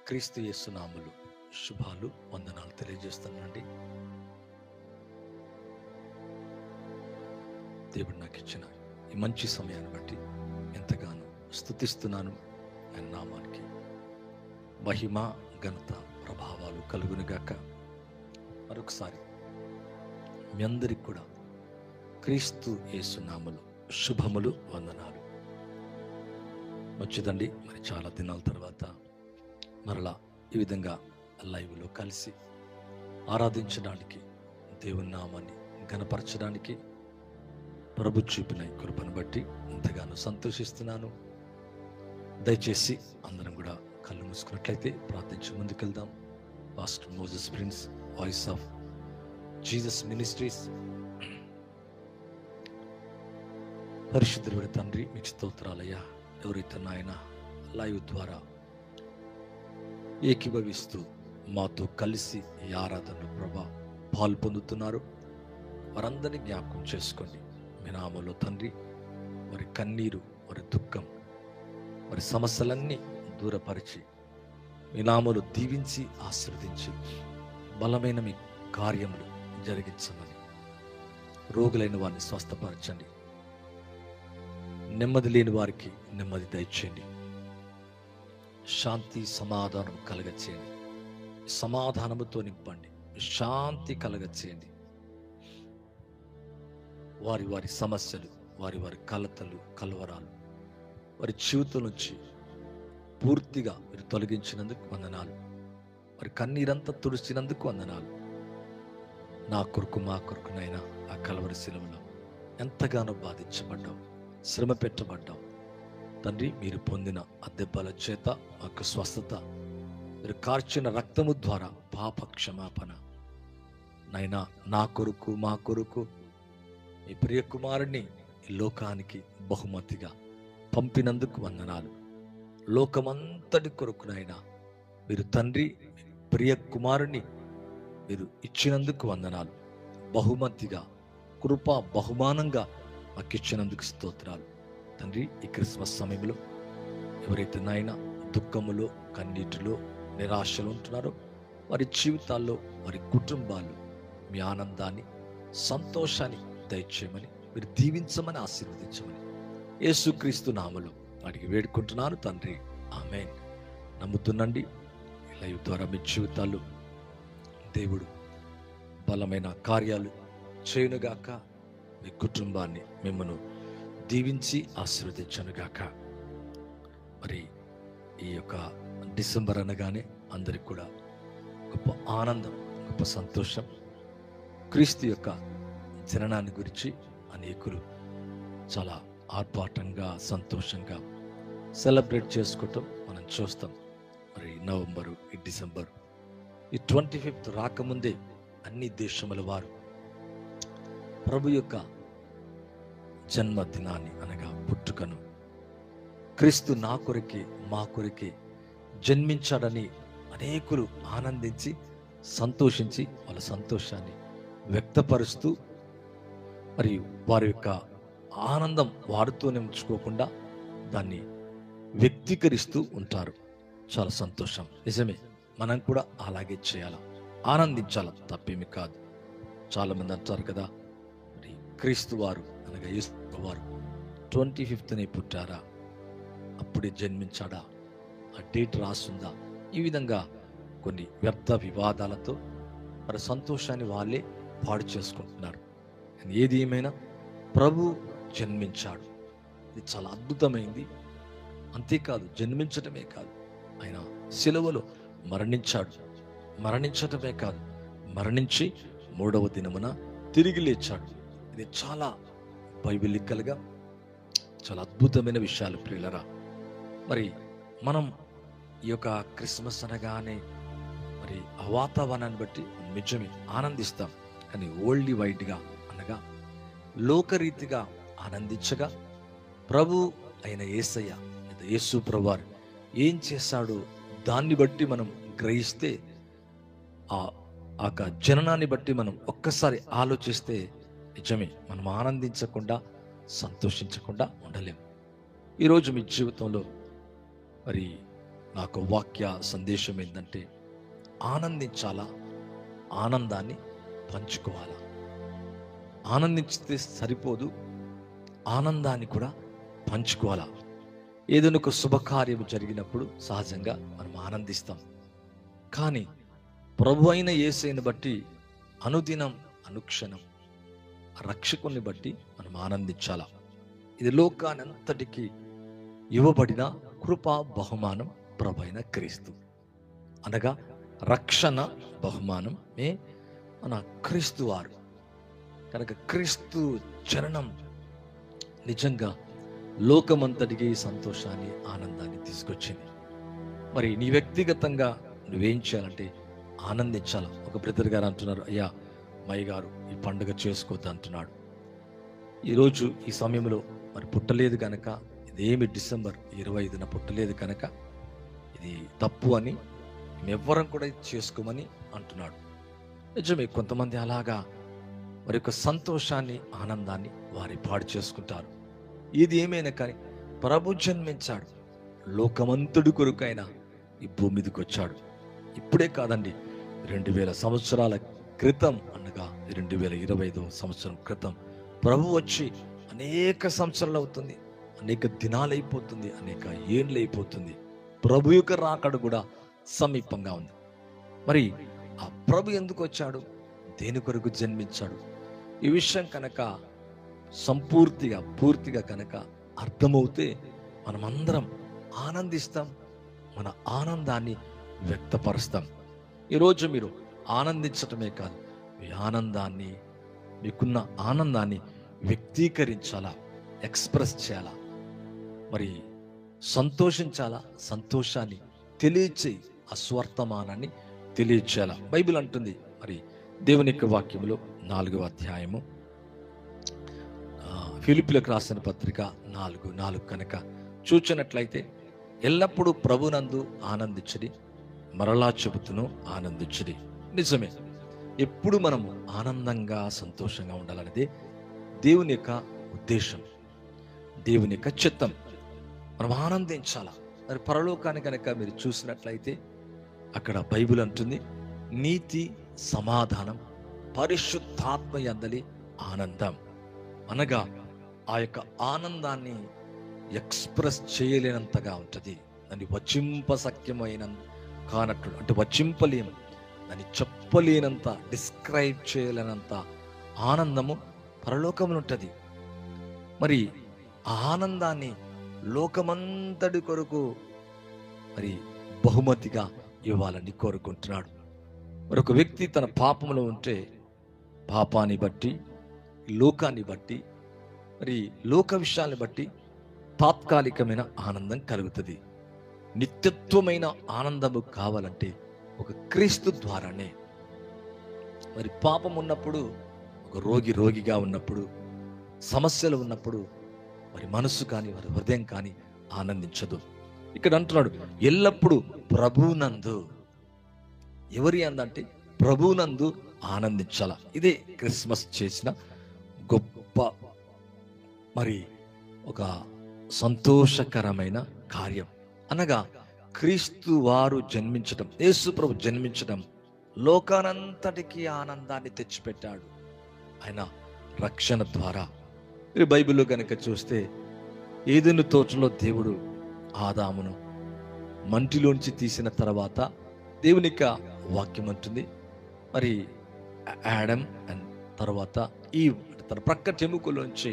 క్రీస్తు యేసు నామములో శుభాలు వందనాలు తెలియజేస్తున్నానండి. దేవుడు నాకు ఇచ్చిన ఈ మంచి సమయాన్ని బట్టి ఎంతగానో స్తుతిస్తున్నాను. ఆయన నామానికి మహిమ ఘనత ప్రభావాలు కలుగునుగాక. మరొకసారి మీ అందరికి కూడా క్రీస్తు యేసు నామములో శుభములు వందనాలు. మంచిదండి, మరి చాలా దినాల తర్వాత మరలా ఈ విధంగా లైవ్లో కలిసి ఆరాధించడానికి, దేవుని నామాన్ని ఘనపరచడానికి ప్రభు చూపిన ఈ కృపను బట్టి ఎంతగానో సంతోషిస్తున్నాను. దయచేసి అందరం కూడా కళ్ళు మూసుకున్నట్లయితే ప్రార్థించి ముందుకెళ్దాం. Pastor Moses Prince, voice of Jesus ministries. పరిశుద్ధుడి తండ్రి, మీకు స్తోత్రాలయ్యా. ఎవరైతే నాయన లైవ్ ద్వారా ఏకీభవిస్తూ మాతో కలిసి ఈ ఆరాధనలో ప్రభా పాలు పొందుతున్నారు, వారందరినీ జ్ఞాపకం చేసుకోండి. మీ నామములో తండ్రి, వారి కన్నీరు, వారి దుఃఖం, వారి సమస్యలన్నీ దూరపరిచి మీ నామములో దీవించి ఆశీర్వదించి బలమైన మీ కార్యములు జరిగించమని, రోగులైన వారిని స్వస్థపరచండి, నెమ్మది లేని వారికి నెమ్మది దయచేయండి, శాంతి సమాధానం కలగచేయండి, సమాధానముతో నింపండి, శాంతి కలగచేయండి. వారి వారి సమస్యలు, వారి వారి కలతలు, కలవరాలు వారి జీవితం నుంచి పూర్తిగా మీరు తొలగించినందుకు వందనాలు. వారి కన్నీరంతా తుడిచినందుకు వందనాలు. నా కొరకు మా కొరకునైనా ఆ కలవరి శిలువలో ఎంతగానో బాధించబడ్డావు, శ్రమ పెట్టబడ్డావు తండ్రి. మీరు పొందిన ఆ దెబ్బల చేత మాకు స్వస్థత, మీరు కార్చిన రక్తము ద్వారా పాప క్షమాపణ నైనా నా కొరకు మా కొరకు మీ ప్రియ కుమారుణ్ణి ఈ లోకానికి బహుమతిగా పంపినందుకు వందనాలు. లోకమంతటి కొరకునైనా మీరు తండ్రి ప్రియ కుమారుణ్ణి మీరు ఇచ్చినందుకు వందనాలు. బహుమతిగా, కృప బహుమానంగా మాకు ఇచ్చినందుకు స్తోత్రాలు తండ్రి. ఈ క్రిస్మస్ సమయంలో ఎవరైతే నాయన దుఃఖములో, కన్నీటిలో, నిరాశలో ఉంటున్నారో వారి జీవితాల్లో, వారి కుటుంబాల్లో మీ ఆనందాన్ని, సంతోషాన్ని దయచేయమని, మీరు దీవించమని, ఆశీర్వదించమని యేసుక్రీస్తు నామములో అడిగి వేడుకుంటున్నాను తండ్రి, ఆమేన్. నమ్ముతున్నండి, లైవ్ ద్వారా మీ జీవితాల్లో దేవుడు బలమైన కార్యాలు చేయునుగాక. మీ కుటుంబాన్ని మిమ్మల్ని దీవించి ఆశీర్వదించనుగాక. మరి ఈ యొక్క డిసెంబర్ అనగానే అందరికి కూడా గొప్ప ఆనందం, గొప్ప సంతోషం. క్రీస్తు యొక్క జననాన్ని గురించి అనేకులు చాలా ఆర్భాటంగా, సంతోషంగా సెలబ్రేట్ చేసుకోవటం మనం చూస్తాం. మరి నవంబరు, ఈ డిసెంబర్, ఈ 25th రాకముందే అన్ని దేశముల వారు ప్రభు యొక్క జన్మదినాన్ని అనగా పుట్టుకను, క్రీస్తు నా కొరకే మా కొరకే జన్మించాడని అనేకులు ఆనందించి సంతోషించి వాళ్ళ సంతోషాన్ని వ్యక్తపరుస్తూ, మరియు వారి యొక్క ఆనందం వారితోనే ఉంచుకోకుండా దాన్ని వ్యక్తీకరిస్తూ ఉంటారు. చాలా సంతోషం, నిజమే. మనం కూడా అలాగే చేయాలా, ఆనందించాలా, తప్పేమి కాదు. చాలామంది అంటారు కదా, మరి క్రీస్తు వారు అనగా యేసు వారు 25th పుట్టారా, అప్పుడే జన్మించాడా, ఆ డేట్ రాసుందా? ఈ విధంగా కొన్ని వ్యర్థ వివాదాలతో వారి సంతోషాన్ని వాళ్ళే పాడు చేసుకుంటున్నారు. ఏది ఏమైనా ప్రభు జన్మించాడు, ఇది చాలా అద్భుతమైంది. అంతేకాదు, జన్మించటమే కాదు, ఆయన సిలువలో మరణించాడు. మరణించటమే కాదు, మరణించి 3వ దినమున తిరిగి లేచాడు. ఇది చాలా బైబిలికల్గా చాలా అద్భుతమైన విషయాలు ప్రియులరా. మరి మనం ఈ యొక్క క్రిస్మస్ అనగానే మరి ఆ వాతావరణాన్ని బట్టి నిజమే ఆనందిస్తాం. కానీ ఓల్డ్ వైడ్గా అనగా లోకరీతిగా ఆనందించగా, ప్రభు అయిన యేసయ్య, యేసు ప్రభువారు ఏం చేశాడో దాన్ని బట్టి మనం గ్రహిస్తే, ఆ జననాన్ని బట్టి మనం ఒక్కసారి ఆలోచిస్తే నిజమే మనం ఆనందించకుండా, సంతోషించకుండా ఉండలేం. ఈరోజు మీ జీవితంలో మరి నాకు వాక్య సందేశం ఏంటంటే, ఆనందించాలా, ఆనందాన్ని పంచుకోవాలా. ఆనందించితే సరిపోదు, ఆనందాన్ని కూడా పంచుకోవాలా. ఏదైనా ఒక శుభకార్యం జరిగినప్పుడు సహజంగా మనం ఆనందిస్తాం. కానీ ప్రభు అయిన యేసుని బట్టి అనుదినం అనుక్షణం రక్షకుని బట్టి మనం ఆనందించాలా. ఇది లోకానంతటికి ఇవ్వబడిన కృపా బహుమానం ప్రభు అయిన క్రీస్తు, అనగా రక్షణ బహుమానమే మన క్రీస్తు వారు. కనుక క్రీస్తు జననం నిజంగా లోకమంతటికి సంతోషాన్ని, ఆనందాన్ని తీసుకొచ్చింది. మరి నీ వ్యక్తిగతంగా నువ్వేం చేయాలంటే ఆనందించాల. ఒక బ్రదర్ గారు అంటున్నారు, అయ్యా మయ్య గారు ఈ పండుగ చేసుకోవద్దు అంటున్నాడు. ఈరోజు ఈ సమయంలో మరి పుట్టలేదు కనుక, ఇదేమి డిసెంబర్ 25న పుట్టలేదు కనుక ఇది తప్పు అని మేమెవ్వరం కూడా ఇది చేసుకోమని అంటున్నాడు. నిజమే, కొంతమంది అలాగా వారి యొక్క సంతోషాన్ని, ఆనందాన్ని వారి పాడు చేసుకుంటారు. ఇది ఏమైనా కానీ ప్రభు జన్మించాడు, లోకమంతుడి కొరకైనా ఈ భూమి మీదకి వచ్చాడు. ఇప్పుడే కాదండి, 2000 సంవత్సరాల క్రితం, అనగా 2025వ సంవత్సరం క్రితం ప్రభు వచ్చి అనేక సంవత్సరాలు అవుతుంది, అనేక దినాలు అయిపోతుంది, అనేక ఏళ్ళు అయిపోతుంది. ప్రభు యొక్క రాకడ కూడా సమీపంగా ఉంది. మరి ఆ ప్రభు ఎందుకు వచ్చాడు, దేని కొరకు జన్మించాడు, ఈ విషయం కనుక పూర్తిగా కనుక అర్థమవుతే మనమందరం ఆనందిస్తాం, మన ఆనందాన్ని వ్యక్తపరుస్తాం. ఈరోజు మీరు ఆనందించటమే కాదు, మీ ఆనందాన్ని, మీకున్న ఆనందాన్ని వ్యక్తీకరించాలా, ఎక్స్ప్రెస్ చేయాలా. మరి సంతోషించాలా, సంతోషాన్ని తెలియచేయి, అస్వర్తమానాన్ని తెలియచేయాలా. బైబిల్ అంటుంది, మరి దేవుని యొక్క వాక్యంలో 4వ అధ్యాయము ఫిలిప్పీలకు రాసిన పత్రిక 4:4 కనుక చూచినట్లయితే, ఎల్లప్పుడూ ప్రభునందు ఆనందించడి, మరలా చెబుతును ఆనందించడి. నిజమే, ఎప్పుడు మనము ఆనందంగా, సంతోషంగా ఉండాలనేది దేవుని యొక్క ఉద్దేశం, దేవుని యొక్క చిత్తం. మనం ఆనందించాలా. మరి పరలోకాన్ని కనుక మీరు చూసినట్లయితే అక్కడ బైబిల్ అంటుంది, నీతి, సమాధానం, పరిశుద్ధాత్మ యందలి ఆనందం. అనగా ఆ యొక్క ఆనందాన్ని ఎక్స్ప్రెస్ చేయలేనంతగా ఉంటుంది. దాన్ని వచింపశక్యమైన కానట్టు, అంటే వచింపలేము, దాన్ని చెప్పలేనంత, డిస్క్రైబ్ చేయలేనంత ఆనందము పరలోకంలో ఉంటుంది. మరి ఆ ఆనందాన్ని లోకమంతటి కొరకు మరి బహుమతిగా ఇవ్వాలని కోరుకుంటున్నాడు. మరి ఒక వ్యక్తి తన పాపంలో ఉంటే, పాపాన్ని బట్టి, లోకాన్ని బట్టి, మరి లోక విషయాన్ని బట్టి తాత్కాలికమైన ఆనందం కలుగుతుంది. నిత్యత్వమైన ఆనందము కావాలంటే ఒక క్రీస్తు ద్వారానే. మరి పాపం ఉన్నప్పుడు, ఒక రోగిగా ఉన్నప్పుడు, సమస్యలు ఉన్నప్పుడు మరి మనసు కానీ, వారి హృదయం కానీ ఆనందించదు. ఇక్కడ అంటున్నాడు, ఎల్లప్పుడూ ప్రభునందు. ఎవరి అందంటే ప్రభునందు ఆనందించాల. ఇదే క్రిస్మస్ చేసిన గొప్ప మరి ఒక సంతోషకరమైన కార్యం. అనగా క్రీస్తు వారు జన్మించడం, యేసు ప్రభు జన్మించడం లోకానంతటికి ఆనందాన్ని తెచ్చిపెట్టాడు ఆయన రక్షణ ద్వారా. మీరు బైబిల్లో కనుక చూస్తే, ఏదెను తోటలో దేవుడు ఆదామును మంటిలోంచి తీసిన తర్వాత దేవుని యొక్క వాక్యం అంటుంది, మరి ఆడమ్ అండ్ తర్వాత ఈ తన ప్రక్క ఎముకలోంచి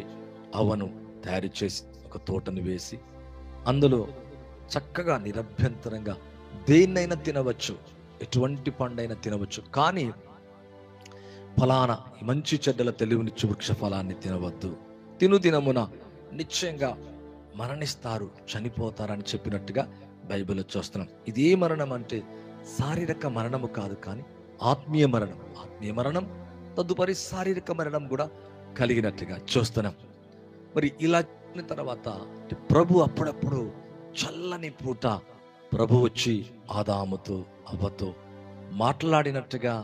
అవ్వను తయారు చేసి ఒక తోటను వేసి, అందులో చక్కగా నిరభ్యంతరంగా దేన్నైనా తినవచ్చు, ఎటువంటి పండైనా తినవచ్చు, కానీ ఫలానా మంచి చెడ్డల తెలివినిచ్చు వృక్ష ఫలాన్ని తినవద్దు, తినుదినమున నిశ్చయంగా మరణిస్తారు, చనిపోతారని చెప్పినట్టుగా బైబిల్లో చూస్తున్నాం. ఇదే మరణం అంటే శారీరక మరణము కాదు, కానీ ఆత్మీయ మరణం. ఆత్మీయ మరణం తదుపరి శారీరక మరణం కూడా కలిగినట్టుగా చూస్తున్నాం. మరి ఇలా తర్వాత ప్రభు అప్పుడప్పుడు చల్లని పూట ప్రభు వచ్చి ఆదాముతో, అవ్వతో మాట్లాడినట్టుగా,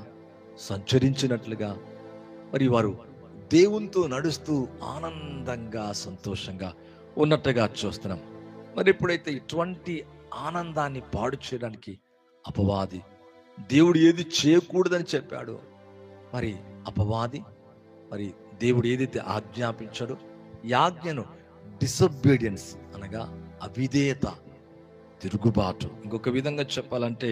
సంచరించినట్లుగా, మరి వారు దేవునితో నడుస్తూ ఆనందంగా, సంతోషంగా ఉన్నట్టుగా చూస్తున్నాం. మరి ఎప్పుడైతే ఇటువంటి ఆనందాన్ని పాడు చేయడానికి అపవాది, దేవుడు ఏది చేయకూడదని చెప్పాడు, మరి అపవాది మరి దేవుడు ఏదైతే ఆజ్ఞాపించాడో ఈ ఆజ్ఞను డిసొబీడియన్స్ అనగా అవిధేయత, తిరుగుబాటు. ఇంకొక విధంగా చెప్పాలంటే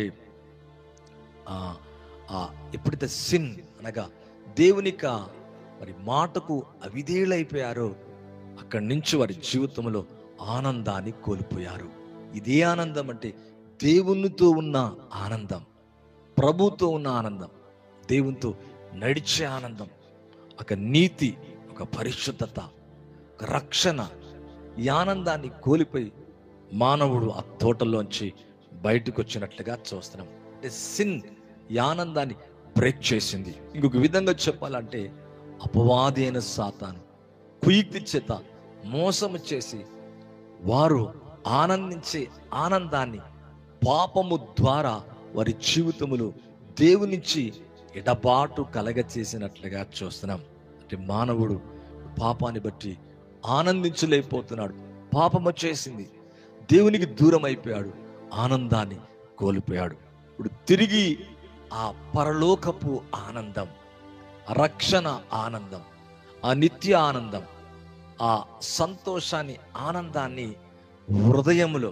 ఎప్పుడైతే సిన్ అనగా దేవునిక మరి మాటకు అవిధేయులైపోయారో అక్కడి నుంచి వారి జీవితంలో ఆనందాన్ని కోల్పోయారు. ఇదే ఆనందం అంటే దేవునితో ఉన్న ఆనందం, ప్రభుతో ఉన్న ఆనందం, దేవునితో నడిచే ఆనందం, ఒక నీతి, ఒక పరిశుద్ధత, ఒక రక్షణ. ఈ ఆనందాన్ని కోల్పోయి మానవుడు ఆ తోటలోంచి బయటకు వచ్చినట్లుగా చూస్తున్నాం. అంటే సిన్ ఈ ఆనందాన్ని బ్రేక్ చేసింది. ఇంకొక విధంగా చెప్పాలంటే అపవాది అయిన సాతాను కుయుక్తి చేత మోసము చేసి వారు ఆనందించే ఆనందాన్ని పాపము ద్వారా వారి జీవితములు దేవునిచ్చి ఎడబాటు కలగచేసినట్లుగా చూస్తున్నాం. అంటే మానవుడు పాపాన్ని బట్టి ఆనందించలేకపోతున్నాడు. పాపము చేసింది, దేవునికి దూరం అయిపోయాడు, ఆనందాన్ని కోల్పోయాడు. ఇప్పుడు తిరిగి ఆ పరలోకపు ఆనందం, ఆ రక్షణ ఆనందం, ఆ నిత్య ఆనందం, ఆ సంతోషాన్ని, ఆనందాన్ని హృదయములో,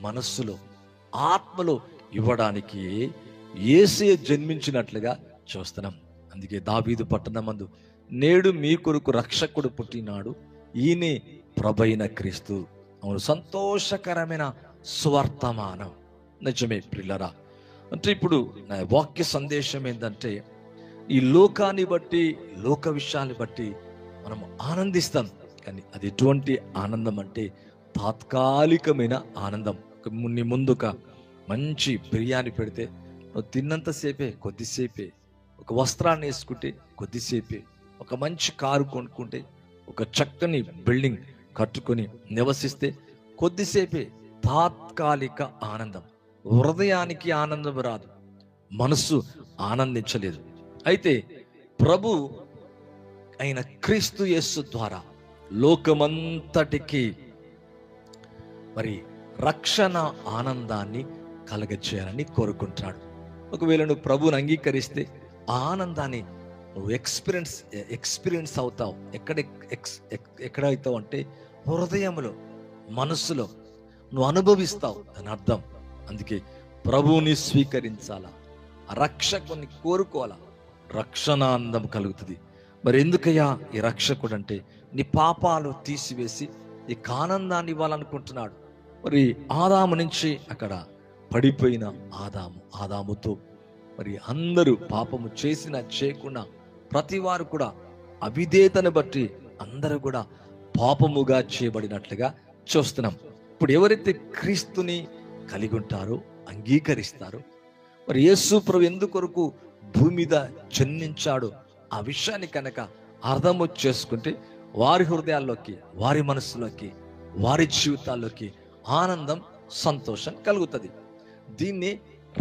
మనస్సులో, ఆత్మలో ఇవ్వడానికి యేసయ్య జన్మించినట్లుగా చూస్తున్నాం. అందుకే దావీదు పట్టణమందు నేడు మీ కొరకు రక్షకుడు పుట్టినాడు, ఈయనే ప్రభైన క్రీస్తు. అవును, సంతోషకరమైన స్వర్తమానం. నిజమే ప్రియులారా. అంటే ఇప్పుడు నా వాక్య సందేశం ఏంటంటే ఈ లోకాన్ని బట్టి, లోక విషయాన్ని బట్టి మనం ఆనందిస్తాం, కానీ అది ఎటువంటి ఆనందం అంటే తాత్కాలికమైన ఆనందం. నీ ముందు ఒక మంచి బిర్యానీ పెడితే నువ్వు తిన్నంతసేపే, కొద్దిసేపే. ఒక వస్త్రాన్ని వేసుకుంటే కొద్దిసేపే. ఒక మంచి కారు కొనుక్కుంటే, ఒక చక్కని బిల్డింగ్ కట్టుకొని నివసిస్తే కొద్దిసేపే. తాత్కాలిక ఆనందం. హృదయానికి ఆనందం రాదు, మనస్సు ఆనందించలేదు. అయితే ప్రభు అయిన క్రీస్తు యేసు ద్వారా లోకమంతటికి మరి రక్షణ ఆనందాన్ని కలగచేయాలని కోరుకుంటున్నాడు. ఒకవేళ నువ్వు ప్రభువుని అంగీకరిస్తే ఆ ఆనందాన్ని నువ్వు ఎక్స్పీరియన్స్ అవుతావు. ఎక్కడ అవుతావు అంటే హృదయంలో, మనస్సులో నువ్వు అనుభవిస్తావు. దాని అర్థం. అందుకే ప్రభువుని స్వీకరించాలా, ఆ రక్షకుని కోరుకోవాలా, రక్షణానందం కలుగుతుంది. మరి ఎందుకయ్యా ఈ రక్షకుడు అంటే నీ పాపాలు తీసివేసి నీకు ఆనందాన్ని ఇవ్వాలనుకుంటున్నాడు. మరి ఆదాము నుంచి అక్కడ పడిపోయిన ఆదాముతో మరి అందరూ పాపము చేసినా చేయకుండా ప్రతి వారు కూడా అవిధేయతను బట్టి అందరూ కూడా పాపముగా చేయబడినట్లుగా చూస్తున్నాం. ఇప్పుడు ఎవరైతే క్రీస్తుని కలిగి ఉంటారో, అంగీకరిస్తారో, మరి యేసు ప్రభు ఎందుకొరకు భూమి మీద జన్మించాడు ఆ విషయాన్ని కనుక అర్థం చేసుకుంటే వారి హృదయాల్లోకి, వారి మనస్సులోకి, వారి జీవితాల్లోకి ఆనందం, సంతోషం కలుగుతుంది. దీన్ని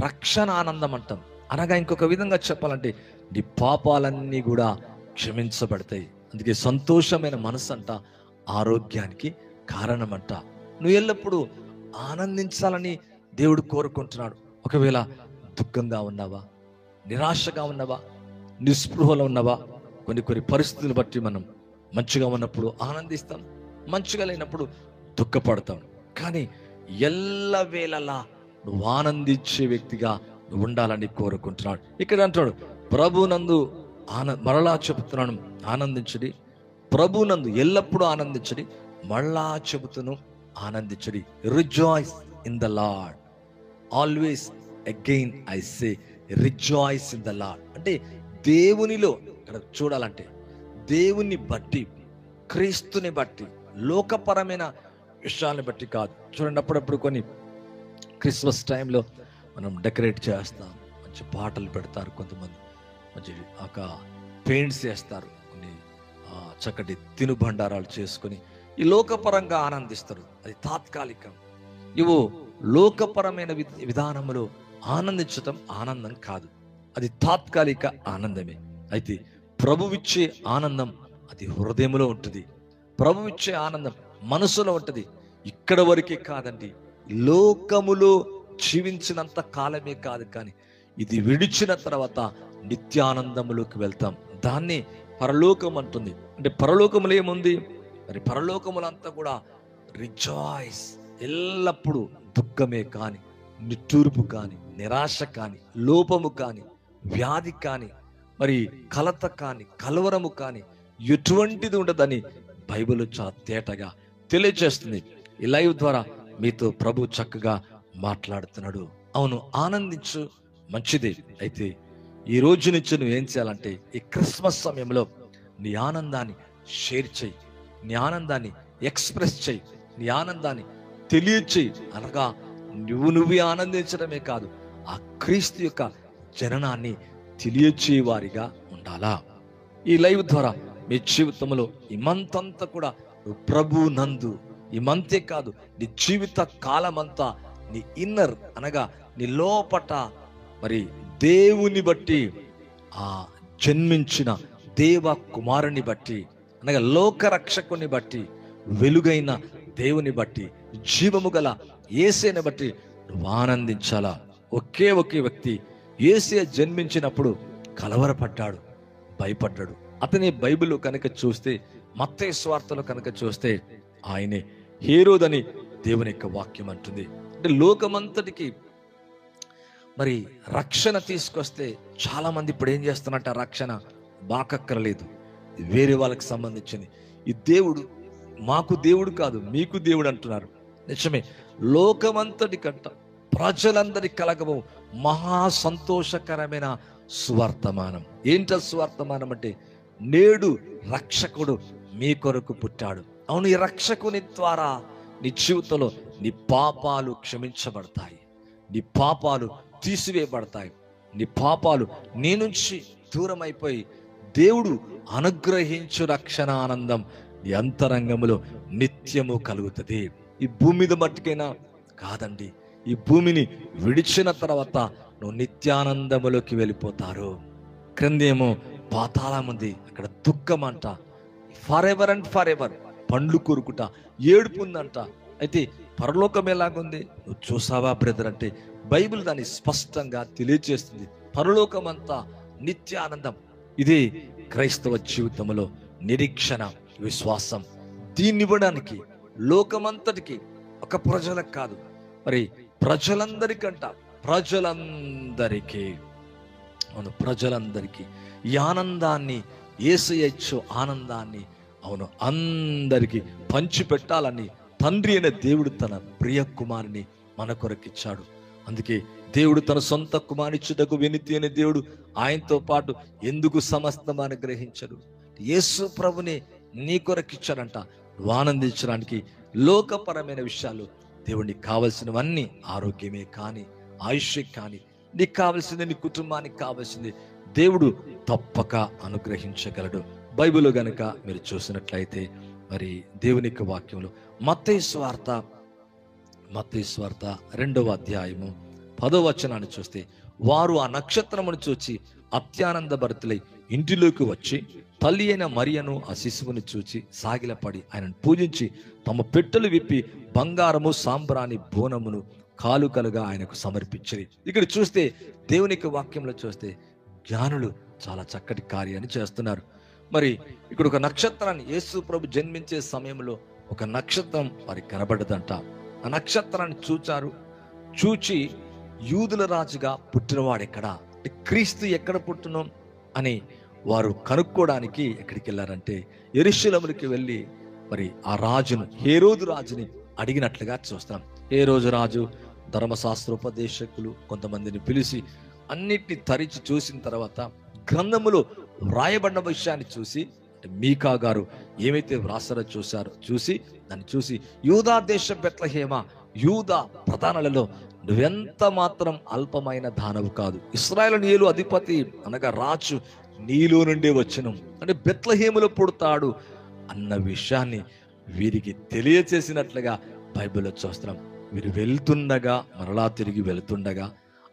రక్షణ ఆనందం అంటాం. అనగా ఇంకొక విధంగా చెప్పాలంటే నీ పాపాలన్నీ కూడా క్షమించబడతాయి. అందుకే సంతోషమైన మనసు అంట ఆరోగ్యానికి కారణమంట. నువ్వు ఎల్లప్పుడూ ఆనందించాలని దేవుడు కోరుకుంటున్నాడు. ఒకవేళ దుఃఖంగా ఉన్నావా, నిరాశగా ఉన్నావా, నిస్పృహలో ఉన్నావా, కొన్ని పరిస్థితులు బట్టి మనం మంచిగా ఉన్నప్పుడు ఆనందిస్తాం, మంచిగా లేనప్పుడు దుఃఖపడతాం. కానీ ఎల్లవేళలా నువ్వు ఆనందించే వ్యక్తిగా నువ్వు ఉండాలని కోరుకుంటున్నాడు. ఇక్కడ అంటాడు, ప్రభునందు మరలా చెబుతున్నాను ఆనందించడి, ప్రభునందు ఎల్లప్పుడూ ఆనందించడి, మళ్ళా చెబుతును ఆనందించడి. Rejoice in the Lord always, again I say rejoice in the Lord. అంటే దేవునిలో ఇక్కడ చూడాలంటే దేవుని బట్టి, క్రీస్తుని బట్టి, లోకపరమైన విషయాలను బట్టి కాదు. చూడండి, అప్పుడప్పుడు కొన్ని క్రిస్మస్ టైంలో మనం డెకరేట్ చేస్తాం, మంచి పాటలు పెడతారు, కొంతమంది మంచి ఒక పెయింట్స్ వేస్తారు, కొన్ని చక్కటి తినుబండారాలు చేసుకొని ఈ లోకపరంగా ఆనందిస్తారు. అది తాత్కాలికం. ఇవో లోకపరమైన విధానంలో ఆనందించటం ఆనందం కాదు, అది తాత్కాలిక ఆనందమే. అయితే ప్రభువిచ్చే ఆనందం అది హృదయంలో ఉంటుంది, ప్రభువిచ్చే ఆనందం మనసులో ఉంటుంది. ఇక్కడ వరకే కాదండి, లోకములో జీవించినంత కాలమే కాదు, కానీ ఇది విడిచిన తర్వాత నిత్యానందములోకి వెళ్తాం. దాన్ని పరలోకం అంటుంది. అంటే పరలోకములో ఏముంది? మరి పరలోకములంతా కూడా రిజాయిస్, ఎల్లప్పుడూ దుఃఖమే కానీ, నిట్టూర్పు కానీ, నిరాశ కానీ, లోపము కానీ, వ్యాధి కానీ, మరి కలత కానీ, కలవరము కానీ ఎటువంటిది ఉండదని బైబిల్ చాలా తేటగా తెలియజేస్తుంది. ఈ లైవ్ ద్వారా మీతో ప్రభు చక్కగా మాట్లాడుతున్నాడు. అవును, ఆనందించు, మంచిదే. అయితే ఈ రోజు నుంచి నువ్వు ఏం చేయాలంటే, ఈ క్రిస్మస్ సమయంలో నీ ఆనందాన్ని షేర్ చేయి, నీ ఆనందాన్ని ఎక్స్ప్రెస్ చేయి, నీ ఆనందాన్ని తెలియచేయి. అనగా నువ్వే ఆనందించడమే కాదు, ఆ క్రీస్తు యొక్క జననాన్ని తెలియచేయ వారిగా ఉండాలా. ఈ లైవ్ ద్వారా మీ జీవితంలో ఈ మంత్ అంతా కూడా ప్రభు నందు, ఈ మంతే కాదు, నీ జీవిత కాలమంతా నీ ఇన్నర్ అనగా నీ లోపట మరి దేవుని బట్టి, ఆ జన్మించిన దేవ కుమారుని బట్టి అనగా లోకరక్షకుని బట్టి, వెలుగైన దేవుని బట్టి, జీవము గల యేసేని బట్టి నువ్వు ఆనందించాలా. ఒకే వ్యక్తి యేసే జన్మించినప్పుడు కలవరపడ్డాడు, భయపడ్డాడు. అతని బైబిల్ కనుక చూస్తే, మత్తయి సువార్తలో కనుక చూస్తే, ఆయనే హేరోదని దేవుని యొక్క వాక్యం అంటుంది. అంటే లోకమంతటికి మరి రక్షణ తీసుకొస్తే చాలా మంది ఇప్పుడు ఏం చేస్తున్నట్ట, రక్షణ బాకక్కరలేదు, వేరే వాళ్ళకి సంబంధించింది. ఈ దేవుడు మాకు దేవుడు కాదు, మీకు దేవుడు అంటున్నారు. నిజమే, లోకమంతటి కంట ప్రజలందరి కలగము మహా సంతోషకరమైన సువర్తమానం. ఏంట సువర్తమానం అంటే, నేడు రక్షకుడు మీ కొరకు పుట్టాడు. అవును, ఈ రక్షకుని ద్వారా నీ జీవితంలో నీ పాపాలు క్షమించబడతాయి, నీ పాపాలు తీసివేయబడతాయి, నీ పాపాలు నీ నుంచి దూరం అయిపోయి దేవుడు అనుగ్రహించు రక్షణ ఆనందం నీ అంతరంగములో నిత్యము కలుగుతుంది. ఈ భూమి మీద మట్టుకైనా కాదండి, ఈ భూమిని విడిచిన తర్వాత నువ్వు నిత్యానందములోకి వెళ్ళిపోతారు. క్రిందేమో పాతాళం ఉంది, అక్కడ దుఃఖం అంట, for ever and for ever, పండ్లు కొరుకుట, ఏడుపు ఉందంట. అయితే పరలోకం ఎలాగుంది నువ్వు చూసావా బ్రదర్ అంటే, బైబిల్ దాన్ని స్పష్టంగా తెలియజేస్తుంది. పరలోకం అంతా నిత్యానందం. ఇదే క్రైస్తవ జీవితంలో నిరీక్షణ, విశ్వాసం. దీన్ని ఇవ్వడానికి లోకమంతటికి, ఒక ప్రజలకు కాదు, మరి ప్రజలందరికంట, ప్రజలందరికీ, అవును ప్రజలందరికీ ఈ ఆనందాన్ని, యేసయ్య ఆనందాన్ని, అవును అందరికీ పంచిపెట్టాలని తండ్రి అయిన దేవుడు తన ప్రియ కుమారుని మన కొరకిచ్చాడు. అందుకే దేవుడు తన సొంత కుమారునిచ్చుటకు వినితి అనే దేవుడు ఆయనతో పాటు ఎందుకు సమస్తం అనుగ్రహించడు? యేసు ప్రభుని నీ కొరకిచ్చాడంట. నువ్వు ఆనందించడానికి లోకపరమైన విషయాలు దేవుడికి కావలసినవన్నీ, ఆరోగ్యమే కానీ, ఆయుష్ కానీ, నీకు కావలసింది, నీ కుటుంబానికి కావలసింది దేవుడు తప్పక అనుగ్రహించగలడు. బైబిల్ గనుక మీరు చూసినట్లయితే, మరి దేవుని యొక్క వాక్యంలో మత్తయి సువార్త 2వ అధ్యాయము 10వ వచనాన్ని చూస్తే, వారు ఆ నక్షత్రమును చూచి అత్యానంద భరితులై ఇంటిలోకి వచ్చి తల్లి అయిన మరియను ఆ శిశువుని చూచి సాగిలపడి ఆయనను పూజించి తమ పెట్టెలు విప్పి బంగారము, సాంబ్రాణి, బోనమును కాలుకలుగా ఆయనకు సమర్పించిరి. ఇక్కడ చూస్తే, దేవునికి వాక్యంలో చూస్తే, జ్ఞానులు చాలా చక్కటి కార్యాన్ని చేస్తున్నారు. మరి ఇక్కడ ఒక నక్షత్రాన్ని, యేసు ప్రభు జన్మించే సమయంలో ఒక నక్షత్రం వారికి కనబడదంట. ఆ నక్షత్రాన్ని చూచి యూదుల రాజుగా పుట్టినవాడు ఎక్కడ, క్రీస్తు ఎక్కడ పుట్టును అని వారు కనుక్కోవడానికి ఎక్కడికి వెళ్ళారంటే, యెరూషలేముకి వెళ్ళి మరి ఆ రాజును, హేరోదు రాజుని అడిగినట్లుగా చూస్తాం. హేరోదు రాజు ధర్మశాస్త్రోపదేశకులు కొంతమందిని పిలిచి అన్నిటిని తరిచి చూసిన తర్వాత గ్రంథములో వ్రాయబడిన విషయాన్ని చూసి, మీకా గారు ఏమైతే వ్రాసారో చూసి దాన్ని చూసి, యూదా దేశం బెత్లెహేమ, యూదా ప్రధానులలో నువ్వెంత మాత్రం అల్పమైన దానవు కాదు, ఇశ్రాయేలు ఏలు అధిపతి అనగా రాజు నీలో నుండే వచ్చును, అంటే బెత్లెహేములో పుడతాడు అన్న విషయాన్ని వీరికి తెలియచేసినట్లుగా బైబిల్లో చూస్తున్నాం. వీరు వెళ్తుండగా, మరలా తిరిగి వెళుతుండగా,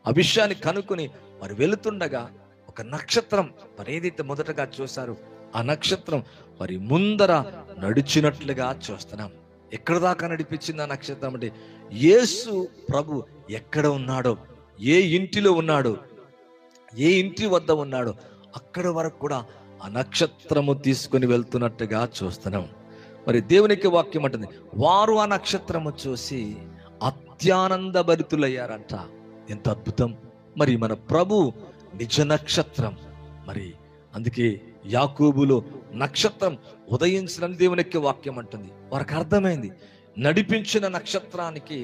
ఆ విషయాన్ని కనుక్కొని మరి వెళుతుండగా ఒక నక్షత్రం మరి ఏదైతే మొదటగా చూశారో ఆ నక్షత్రం మరి ముందర నడిచినట్లుగా చూస్తున్నాం. ఎక్కడ దాకా నడిపించింది ఆ నక్షత్రం అంటే, యేసు ప్రభు ఎక్కడ ఉన్నాడో, ఏ ఇంటిలో ఉన్నాడో, ఏ ఇంటి వద్ద ఉన్నాడో అక్కడ వరకు కూడా ఆ నక్షత్రము తీసుకొని వెళ్తున్నట్టుగా చూస్తున్నాం. మరి దేవునికి వాక్యం అంటుంది, వారు ఆ నక్షత్రము చూసి అత్యానంద భరితులయ్యారంట. ఎంత అద్భుతం! మరి మన ప్రభు నిజ నక్షత్రం. మరి అందుకే యాకోబులో నక్షత్రం ఉదయించిన దేవునికి వాక్యం అంటుంది. వారికి అర్థమైంది, నడిపించిన నక్షత్రానికి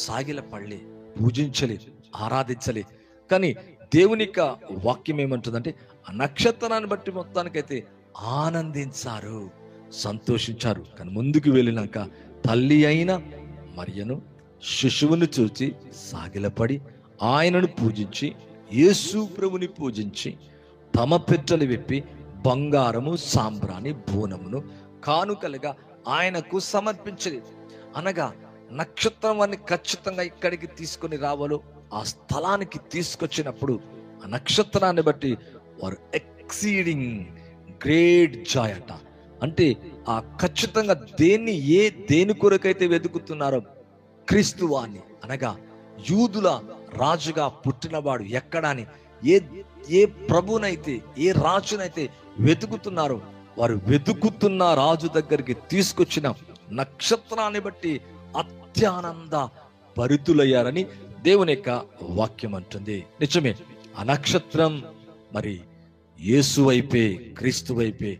సాగిలపడలే, పూజించలే, ఆరాధించలే. కానీ దేవునిక వాక్యం ఏమంటుందంటే, ఆ నక్షత్రాన్ని బట్టి మొత్తానికైతే ఆనందించారు, సంతోషించారు. కానీ ముందుకు వెళ్ళినాక తల్లి అయిన మరియను శిశువును చూచి సాగిలపడి ఆయనను పూజించి, యేసు ప్రభుని పూజించి తమ పెట్టెలు విప్పి బంగారము, సాంబ్రాణి, బోనమును కానుకలుగా ఆయనకు సమర్పించలేదు. అనగా నక్షత్రం వారిని ఖచ్చితంగా ఇక్కడికి తీసుకొని రావాలో ఆ స్థలానికి తీసుకొచ్చినప్పుడు ఆ నక్షత్రాన్ని బట్టి వారు ఎక్సీడింగ్ గ్రేట్ జాయ్ అంట. అంటే ఆ ఖచ్చితంగా దేని కొరకైతే వెతుకుతున్నారో క్రీస్తువాన్ని, అనగా యూదుల రాజుగా పుట్టినవాడు ఎక్కడాని, ఏ ప్రభునైతే, ఏ రాజునైతే వెతుకుతున్నారో వారు వెతుకుతున్న రాజు దగ్గరికి తీసుకొచ్చిన నక్షత్రాన్ని బట్టి అత్యానంద భరితులయ్యారని దేవుని యొక్క వాక్యం అంటుంది. నిజమే, ఆ నక్షత్రం మరి యేసు వైపే, క్రీస్తు వైపే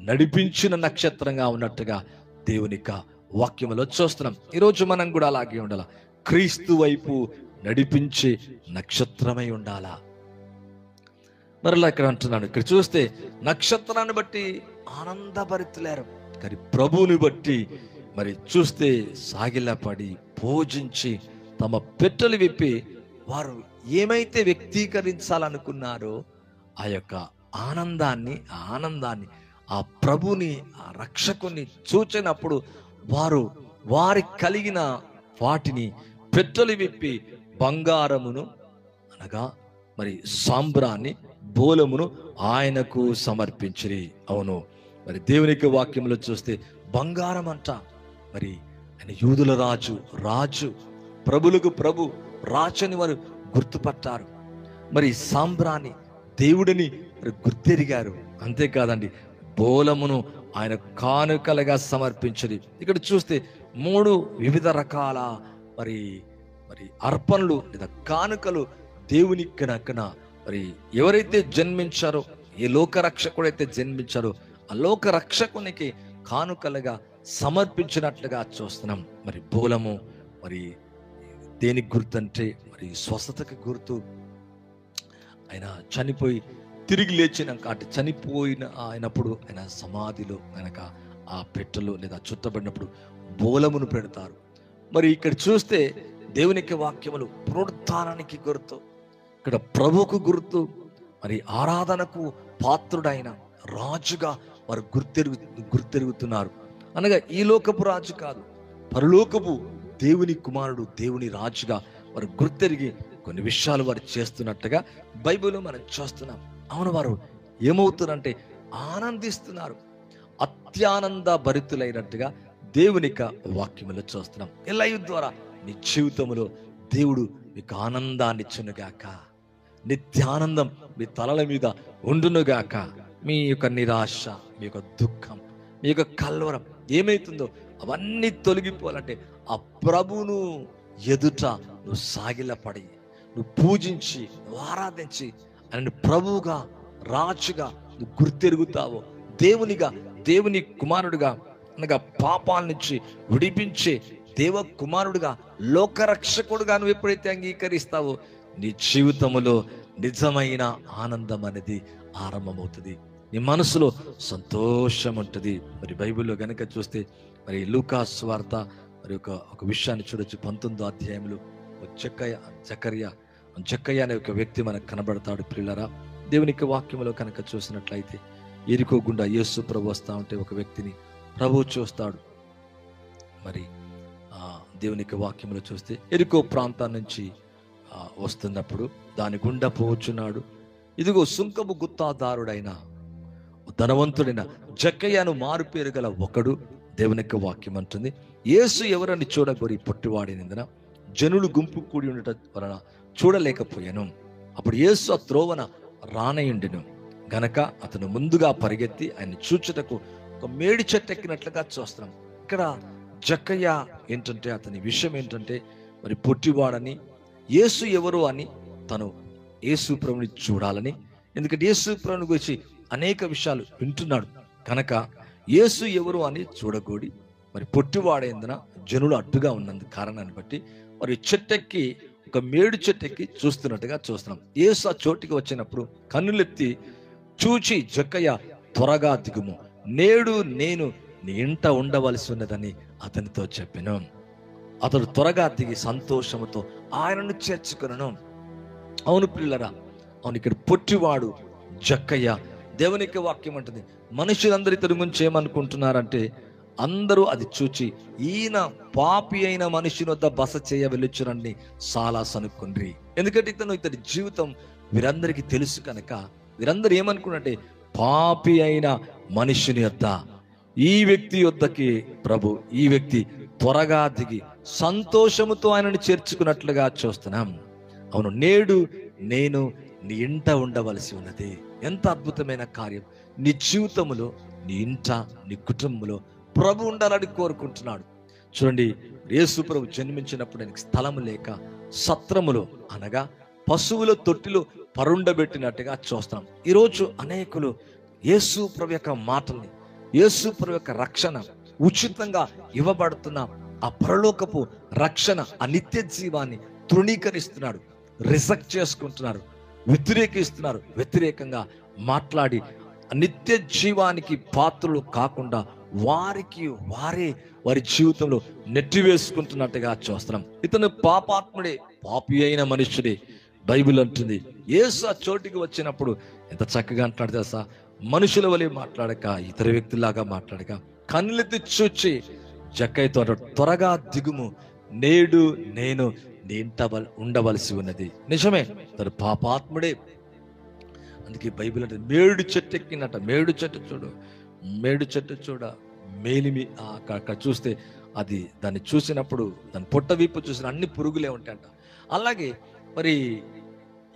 నడిపించిన నక్షత్రంగా ఉన్నట్టుగా దేవుని యొక్క వాక్యంలో చూస్తున్నాం. ఈరోజు మనం కూడా అలాగే ఉండాల, క్రీస్తు వైపు నడిపించే నక్షత్రమై ఉండాలా. మరలా ఇక్కడ అంటున్నాడు, ఇక్కడ చూస్తే నక్షత్రాన్ని బట్టి ఆనందభరితులారు, కానీ ప్రభువుని బట్టి మరి చూస్తే సాగిలపడి పూజించి తమ పెట్టెలు విప్పి వారు ఏమైతే వ్యక్తీకరించాలనుకున్నారో ఆ యొక్క ఆనందాన్ని ఆ ప్రభుని, ఆ రక్షకుని చూచినప్పుడు వారి కలిగిన వాటిని పెట్టెలు విప్పి బంగారమును, అనగా మరి సాంబ్రాన్ని, బోలమును ఆయనకు సమర్పించిరి. అవును, మరి దేవునికి వాక్యంలో చూస్తే బంగారం అంట. మరి ఆయన యూదుల రాజు, ప్రభులకు ప్రభు, రాజని వారు గుర్తుపట్టారు. మరి సాంబ్రాన్ని దేవుడిని గుర్తెరిగారు. అంతేకాదండి, బోలమును ఆయన కానుకలుగా సమర్పించది. ఇక్కడ చూస్తే 3 వివిధ రకాల మరి అర్పణలు లేదా కానుకలు దేవునికి కనుక మరి ఎవరైతే జన్మించారో, ఏ లోకరక్షకుడైతే జన్మించారో ఆ లోకరక్షకునికి కానుకలుగా సమర్పించినట్లుగా చూస్తున్నాం. మరి బోలము మరి దేనికి గుర్తు అంటే, మరి స్వస్థతకి గుర్తు. ఆయన చనిపోయి తిరిగి లేచినాక, అంటే చనిపోయిన ఆయనప్పుడు ఆయన సమాధిలో కనుక ఆ పెట్టెలో లేదా చుట్టబడినప్పుడు బోలమును పెడతారు. మరి ఇక్కడ చూస్తే దేవునికి వాక్యములు పునరుద్ధానానికి గుర్తు, ఇక్కడ ప్రభువుకు గుర్తు. మరి ఆరాధనకు పాత్రుడైన రాజుగా వారు గుర్తెరుగుతున్నారు. అనగా ఈ లోకపు రాజు కాదు, పరలోకపు దేవుని కుమారుడు, దేవుని రాజుగా వారు గుర్తెరిగి కొన్ని విషయాలు వారు చేస్తున్నట్టుగా బైబిల్లో మనం చూస్తున్నాం. అవును, వారు ఏమవుతున్నారంటే ఆనందిస్తున్నారు, అత్యానంద భరితులైనట్టుగా దేవునిక వాక్యములో చూస్తున్నాం. ఎల్లయ్య ద్వారా నీ జీవితంలో దేవుడు మీకు ఆనందాన్ని ఇచ్చునుగాక, నిత్యానందం మీ తలల మీద ఉండునుగాక. మీ యొక్క నిరాశ, మీ యొక్క దుఃఖం, మీ యొక్క కల్వరం ఏమైతుందో అవన్నీ తొలగిపోవాలంటే ఆ ప్రభువును ఎదుట నువ్వు సాగిలపడి, నువ్వు పూజించి, నువ్వు ఆరాధించి ఆయన ప్రభువుగా, రాజుగా నువ్వు గుర్తెరుగుతావో, దేవుని కుమారుడుగా, అనగా పాపాల నుంచి విడిపించే దేవ కుమారుడుగా, లోకరక్షకుడుగా నువ్వు ఎప్పుడైతే అంగీకరిస్తావో నీ జీవితంలో నిజమైన ఆనందం అనేది ఆరంభమవుతుంది. నీ మనసులో సంతోషం ఉంటుంది. మరి బైబిల్లో గనుక చూస్తే మరి లూకా సువార్త మరి ఒక విషయాన్ని చూడొచ్చు. 19వ అధ్యాయంలో జక్కయ్య అనే ఒక వ్యక్తి మనకు కనబడతాడు. ప్రియులారా, దేవునికి వాక్యంలో కనుక చూసినట్లయితే ఎరికో గుండా యేసు ప్రభు వస్తా ఉంటే ఒక వ్యక్తిని ప్రభు చూస్తాడు. మరి దేవునికి వాక్యంలో చూస్తే ఎరికో ప్రాంతం నుంచి వస్తున్నప్పుడు దాని గుండా పోవచ్చున్నాడు. ఇదిగో సుంకము గుత్తాదారుడైన ధనవంతుడైన జక్కయ్యను మారుపేరు గల ఒకడు, దేవునికి వాక్యం అంటుంది, యేసు ఎవరని చూడగోరి పొట్టివాడినందున జనులు గుంపు కూడి ఉండటం వలన చూడలేకపోయాను. అప్పుడు యేసు ఆ త్రోవన రానయుండెను గనక అతను ముందుగా పరిగెత్తి ఆయన చూచుటకు ఒక మేడి చెట్టు ఎక్కినట్లుగా చూస్తున్నాం. ఇక్కడ జక్కయ్య ఏంటంటే అతని విషయం ఏంటంటే మరి పొట్టివాడని, యేసు ఎవరు అని తను యేసు ప్రభుని చూడాలని, ఎందుకంటే యేసు ప్రభుని గురించి అనేక విషయాలు వింటున్నాడు కనుక యేసు ఎవరు అని చూడకూడి మరి పొట్టివాడైందన జనులు అడ్డుగా ఉన్నందు కారణాన్ని బట్టి మరి చెట్టెక్కి ఒక మేడు చెట్టెక్కి చూస్తున్నట్టుగా చూస్తున్నాం. యేసు ఆ చోటికి వచ్చినప్పుడు కన్నులెత్తి చూచి జక్కయ్య త్వరగా దిగుము, నేడు నేను నీ ఇంట ఉండవలసి ఉన్నదని అతనితో చెప్పాను. అతడు త్వరగా దిగి సంతోషముతో ఆయనను చేర్చుకున్నాను. అవును పిల్లరా, అవును, ఇక్కడ పొట్టివాడు జక్కయ్య. దేవునికి వాక్యం అంటుంది, మనుషులందరూ ఇతని గురించి ఏమనుకుంటున్నారంటే అందరూ అది చూచి ఈయన పాపి అయిన మనుషుని వద్ద బస చేయ వెళ్ళుచునని చాలా సనుక్కుండ్రి. ఎందుకంటే ఇతని జీవితం వీరందరికీ తెలుసు కనుక వీరందరూ ఏమనుకున్నట్టే పాపి అయిన మనుషుని వద్ద, ఈ వ్యక్తి వద్దకి ప్రభు ఈ వ్యక్తి త్వరగా దిగి సంతోషముతో ఆయనను చేర్చుకున్నట్లుగా చూస్తున్నాం. అవును, నేడు నేను నీ ఇంట ఉండవలసి ఉన్నది. ఎంత అద్భుతమైన కార్యం! నీ జీవితంలో, నీ ఇంట, నీ కుటుంబంలో ప్రభు ఉండాలని కోరుకుంటున్నాడు. చూడండి, యేసు ప్రభు జన్మించినప్పుడు ఆయనకి స్థలము లేక సత్రములో అనగా పశువుల తొట్టిలో పరుండబెట్టినట్టుగా చూస్తాం. ఈరోజు అనేకులు యేసు ప్రభు యొక్క మాటల్ని, యేసు ప్రభు యొక్క రక్షణ, ఉచితంగా ఇవ్వబడుతున్న ఆ పరలోకపు రక్షణ, ఆ నిత్య జీవాన్ని తృణీకరిస్తున్నాడు, రిజెక్ట్ చేసుకుంటున్నారు, వ్యతిరేకిస్తున్నారు. వ్యతిరేకంగా మాట్లాడి నిత్య జీవానికి పాత్రలు కాకుండా వారి జీవితంలో నెట్టివేసుకుంటున్నట్టుగా చూస్తున్నాం. ఇతను పాపాత్ముడే, పాపి అయిన మనుష్యుడే. బైబిల్ అంటుంది, యేసు ఆ చోటికి వచ్చినప్పుడు ఎంత చక్కగా అంటున్నాడు తెలుసా? మనుషుల వలె మాట్లాడక, ఇతర వ్యక్తులాగా మాట్లాడక కన్నులెత్తి చూచి జక్కయ్యతో త్వరగా దిగుము, నేడు నేను నీ ఇంట ఉండవలసి ఉన్నది. నిజమే, తను పాపాత్ముడే. అందుకే బైబిల్ అంటే మేడు చెట్టు ఎక్కినట. మేడు చెట్టు చూడ మేలిమి అక్కడ చూస్తే అది దాన్ని చూసినప్పుడు దాని పొట్ట వీపు చూసిన అన్ని పురుగులే ఉంటాయంట. అలాగే మరి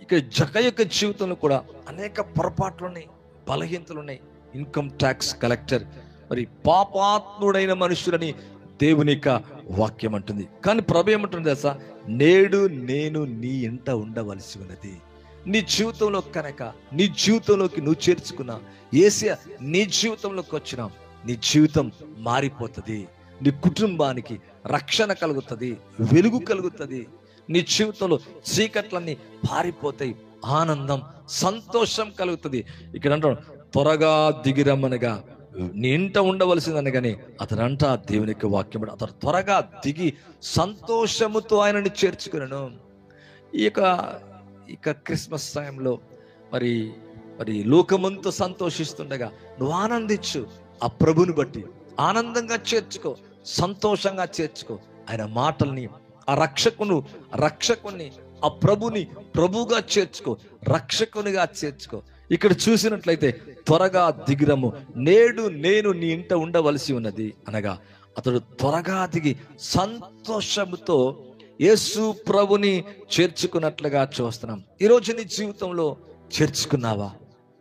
ఇక్కడ జక్కయ్య యొక్క జీవితంలో కూడా అనేక పొరపాట్లు ఉన్నాయి, బలహీనతలు ఉన్నాయి. ఇన్కమ్ ట్యాక్స్ కలెక్టర్, మరి పాపాత్ముడైన మనుషులని దేవుని యొక్క వాక్యం అంటుంది. కానీ ప్రభు ఏమంటుంది తెలుసా? నేడు నేను నీ ఇంట ఉండవలసి ఉన్నది. నీ జీవితంలో కనుక నీ జీవితంలోకి నువ్వు చేర్చుకున్నా, యేసయ్య నీ జీవితంలోకి వచ్చినా నీ జీవితం మారిపోతుంది. నీ కుటుంబానికి రక్షణ కలుగుతుంది, వెలుగు కలుగుతుంది. నీ జీవితంలో చీకట్లన్నీ పారిపోతాయి, ఆనందం, సంతోషం కలుగుతుంది. ఇక్కడ అంటాడు త్వరగా దిగిరమ్మనగా నీ ఇంట ఉండవలసిందనగానే అతనంట దేవునికి వాక్యం, అతను త్వరగా దిగి సంతోషముతో ఆయనని చేర్చుకున్నాను. ఇక క్రిస్మస్ టైంలో మరి లోకమంతా సంతోషిస్తుండగా నువ్వు ఆనందించు. ఆ ప్రభుని బట్టి ఆనందంగా చేర్చుకో, సంతోషంగా చేర్చుకో. ఆయన మాటల్ని, ఆ రక్షకుని ఆ ప్రభుని ప్రభుగా చేర్చుకో, రక్షకునిగా చేర్చుకో. ఇక్కడ చూసినట్లయితే త్వరగా దిగిరము, నేడు నేను నీ ఇంట ఉండవలసి ఉన్నది అనగా అతడు త్వరగా దిగి సంతోషముతో యేసు ప్రభుని చేర్చుకున్నట్లుగా చూస్తున్నాం. ఈరోజు నీ జీవితంలో చేర్చుకున్నావా?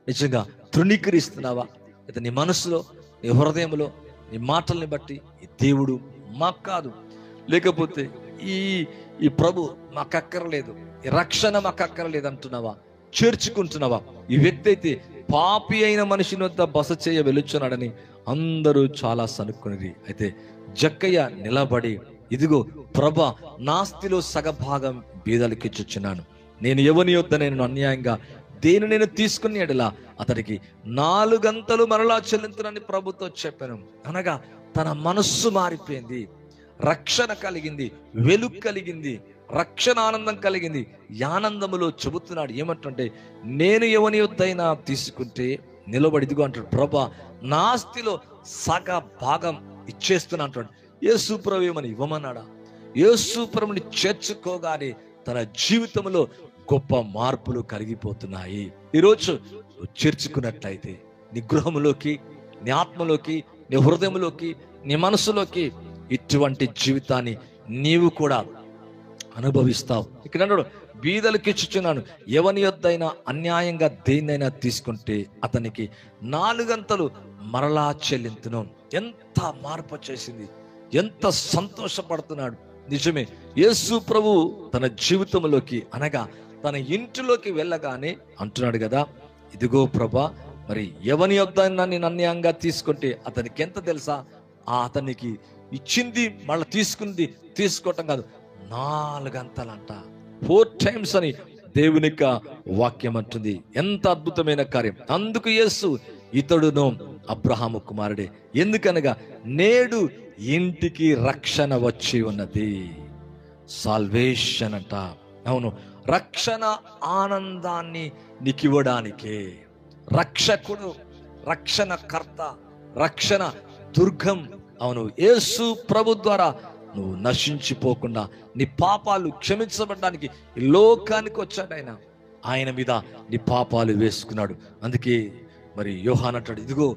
నిజంగా తృణీకరిస్తున్నావా? అయితే నీ మనసులో, నీ హృదయంలో, నీ మాటల్ని బట్టి ఈ దేవుడు మాకు కాదు, లేకపోతే ఈ ప్రభు మాకు అక్కర్లేదు, ఈ రక్షణ మాకు అక్కర్లేదు అంటున్నావా? చేర్చుకుంటున్నావా? ఈ వ్యక్తి అయితే పాపి అయిన మనిషిని వద్ద బస చేయ వెలుచున్నాడని అందరూ చాలా సనుక్కునేది. అయితే జక్కయ్య నిలబడి, ఇదిగో ప్రభా, నాస్తిలో సగభాగం బీదలకి ఇచ్చుచున్నాను. నేను ఎవని యొద్ద నేను అన్యాయంగా దేని నేను తీసుకుని ఎడలా అతడికి 4 గంటలు మరలా చెల్లించునని ప్రభుతో చెప్పాను. అనగా తన మనస్సు మారిపోయింది, రక్షణ కలిగింది, వెలుగు కలిగింది, రక్షణ ఆనందం కలిగింది. ఈ ఆనందములో చెబుతున్నాడు ఏమంటుంటే, నేను ఎవని యొద్దైనా తీసుకుంటే నిలబడి ఇదిగో అంటాడు, ప్రభా నా ఆస్తిలో సగ భాగం ఇచ్చేస్తున్నా అంటాడు. యేసు ప్రభు ఏమని ఇవ్వమన్నాడా? యేసు ప్రభుని చేర్చుకోగానే తన జీవితంలో గొప్ప మార్పులు కలిగిపోతున్నాయి. ఈరోజు నువ్వు చేర్చుకున్నట్లయితే నీ గృహంలోకి, నీ ఆత్మలోకి, నీ హృదయంలోకి, నీ మనసులోకి ఇటువంటి జీవితాన్ని నీవు కూడా అనుభవిస్తావు. ఇక్కడ అన్నాడు, బీదలకు ఇచ్చుచున్నాను, ఎవని యొద్దైనా అన్యాయంగా దేన్నైనా తీసుకుంటే అతనికి 4 మరలా చెల్లింతును. ఎంత మార్పు చేసింది, ఎంత సంతోషపడుతున్నాడు. నిజమే, యేసు ప్రభు తన జీవితంలోకి అనగా తన ఇంటిలోకి వెళ్ళగానే అంటున్నాడు కదా, ఇదిగో ప్రభా, మరి ఎవని యొద్దైనా నేను అన్యాయంగా తీసుకుంటే అతనికి ఎంత తెలుసా, అతనికి ఇచ్చింది మళ్ళీ తీసుకుంది తీసుకోవటం కాదు, 4 4 times అని దేవుని యొక్క వాక్యం అంటుంది. ఎంత అద్భుతమైన కార్యం. అందుకు యేసు ఇతడును అబ్రహాము కుమారుడే, ఎందుకనగా నేడు ఇంటికి రక్షణ వచ్చి ఉన్నది. సాల్వేషన్ అంట. అవును, రక్షణ ఆనందాన్ని నీకు ఇవ్వడానికే. రక్షకుడు, రక్షణ కర్త, రక్షణ దుర్గం. అవును, యేసు ప్రభు ద్వారా నువ్వు నశించిపోకుండా నీ పాపాలు క్షమించబడడానికి ఈ లోకానికి వచ్చాడు ఆయన. ఆయన మీద నీ పాపాలు వేసుకున్నాడు. అందుకే మరి యోహాను అంటాడు, ఇదిగో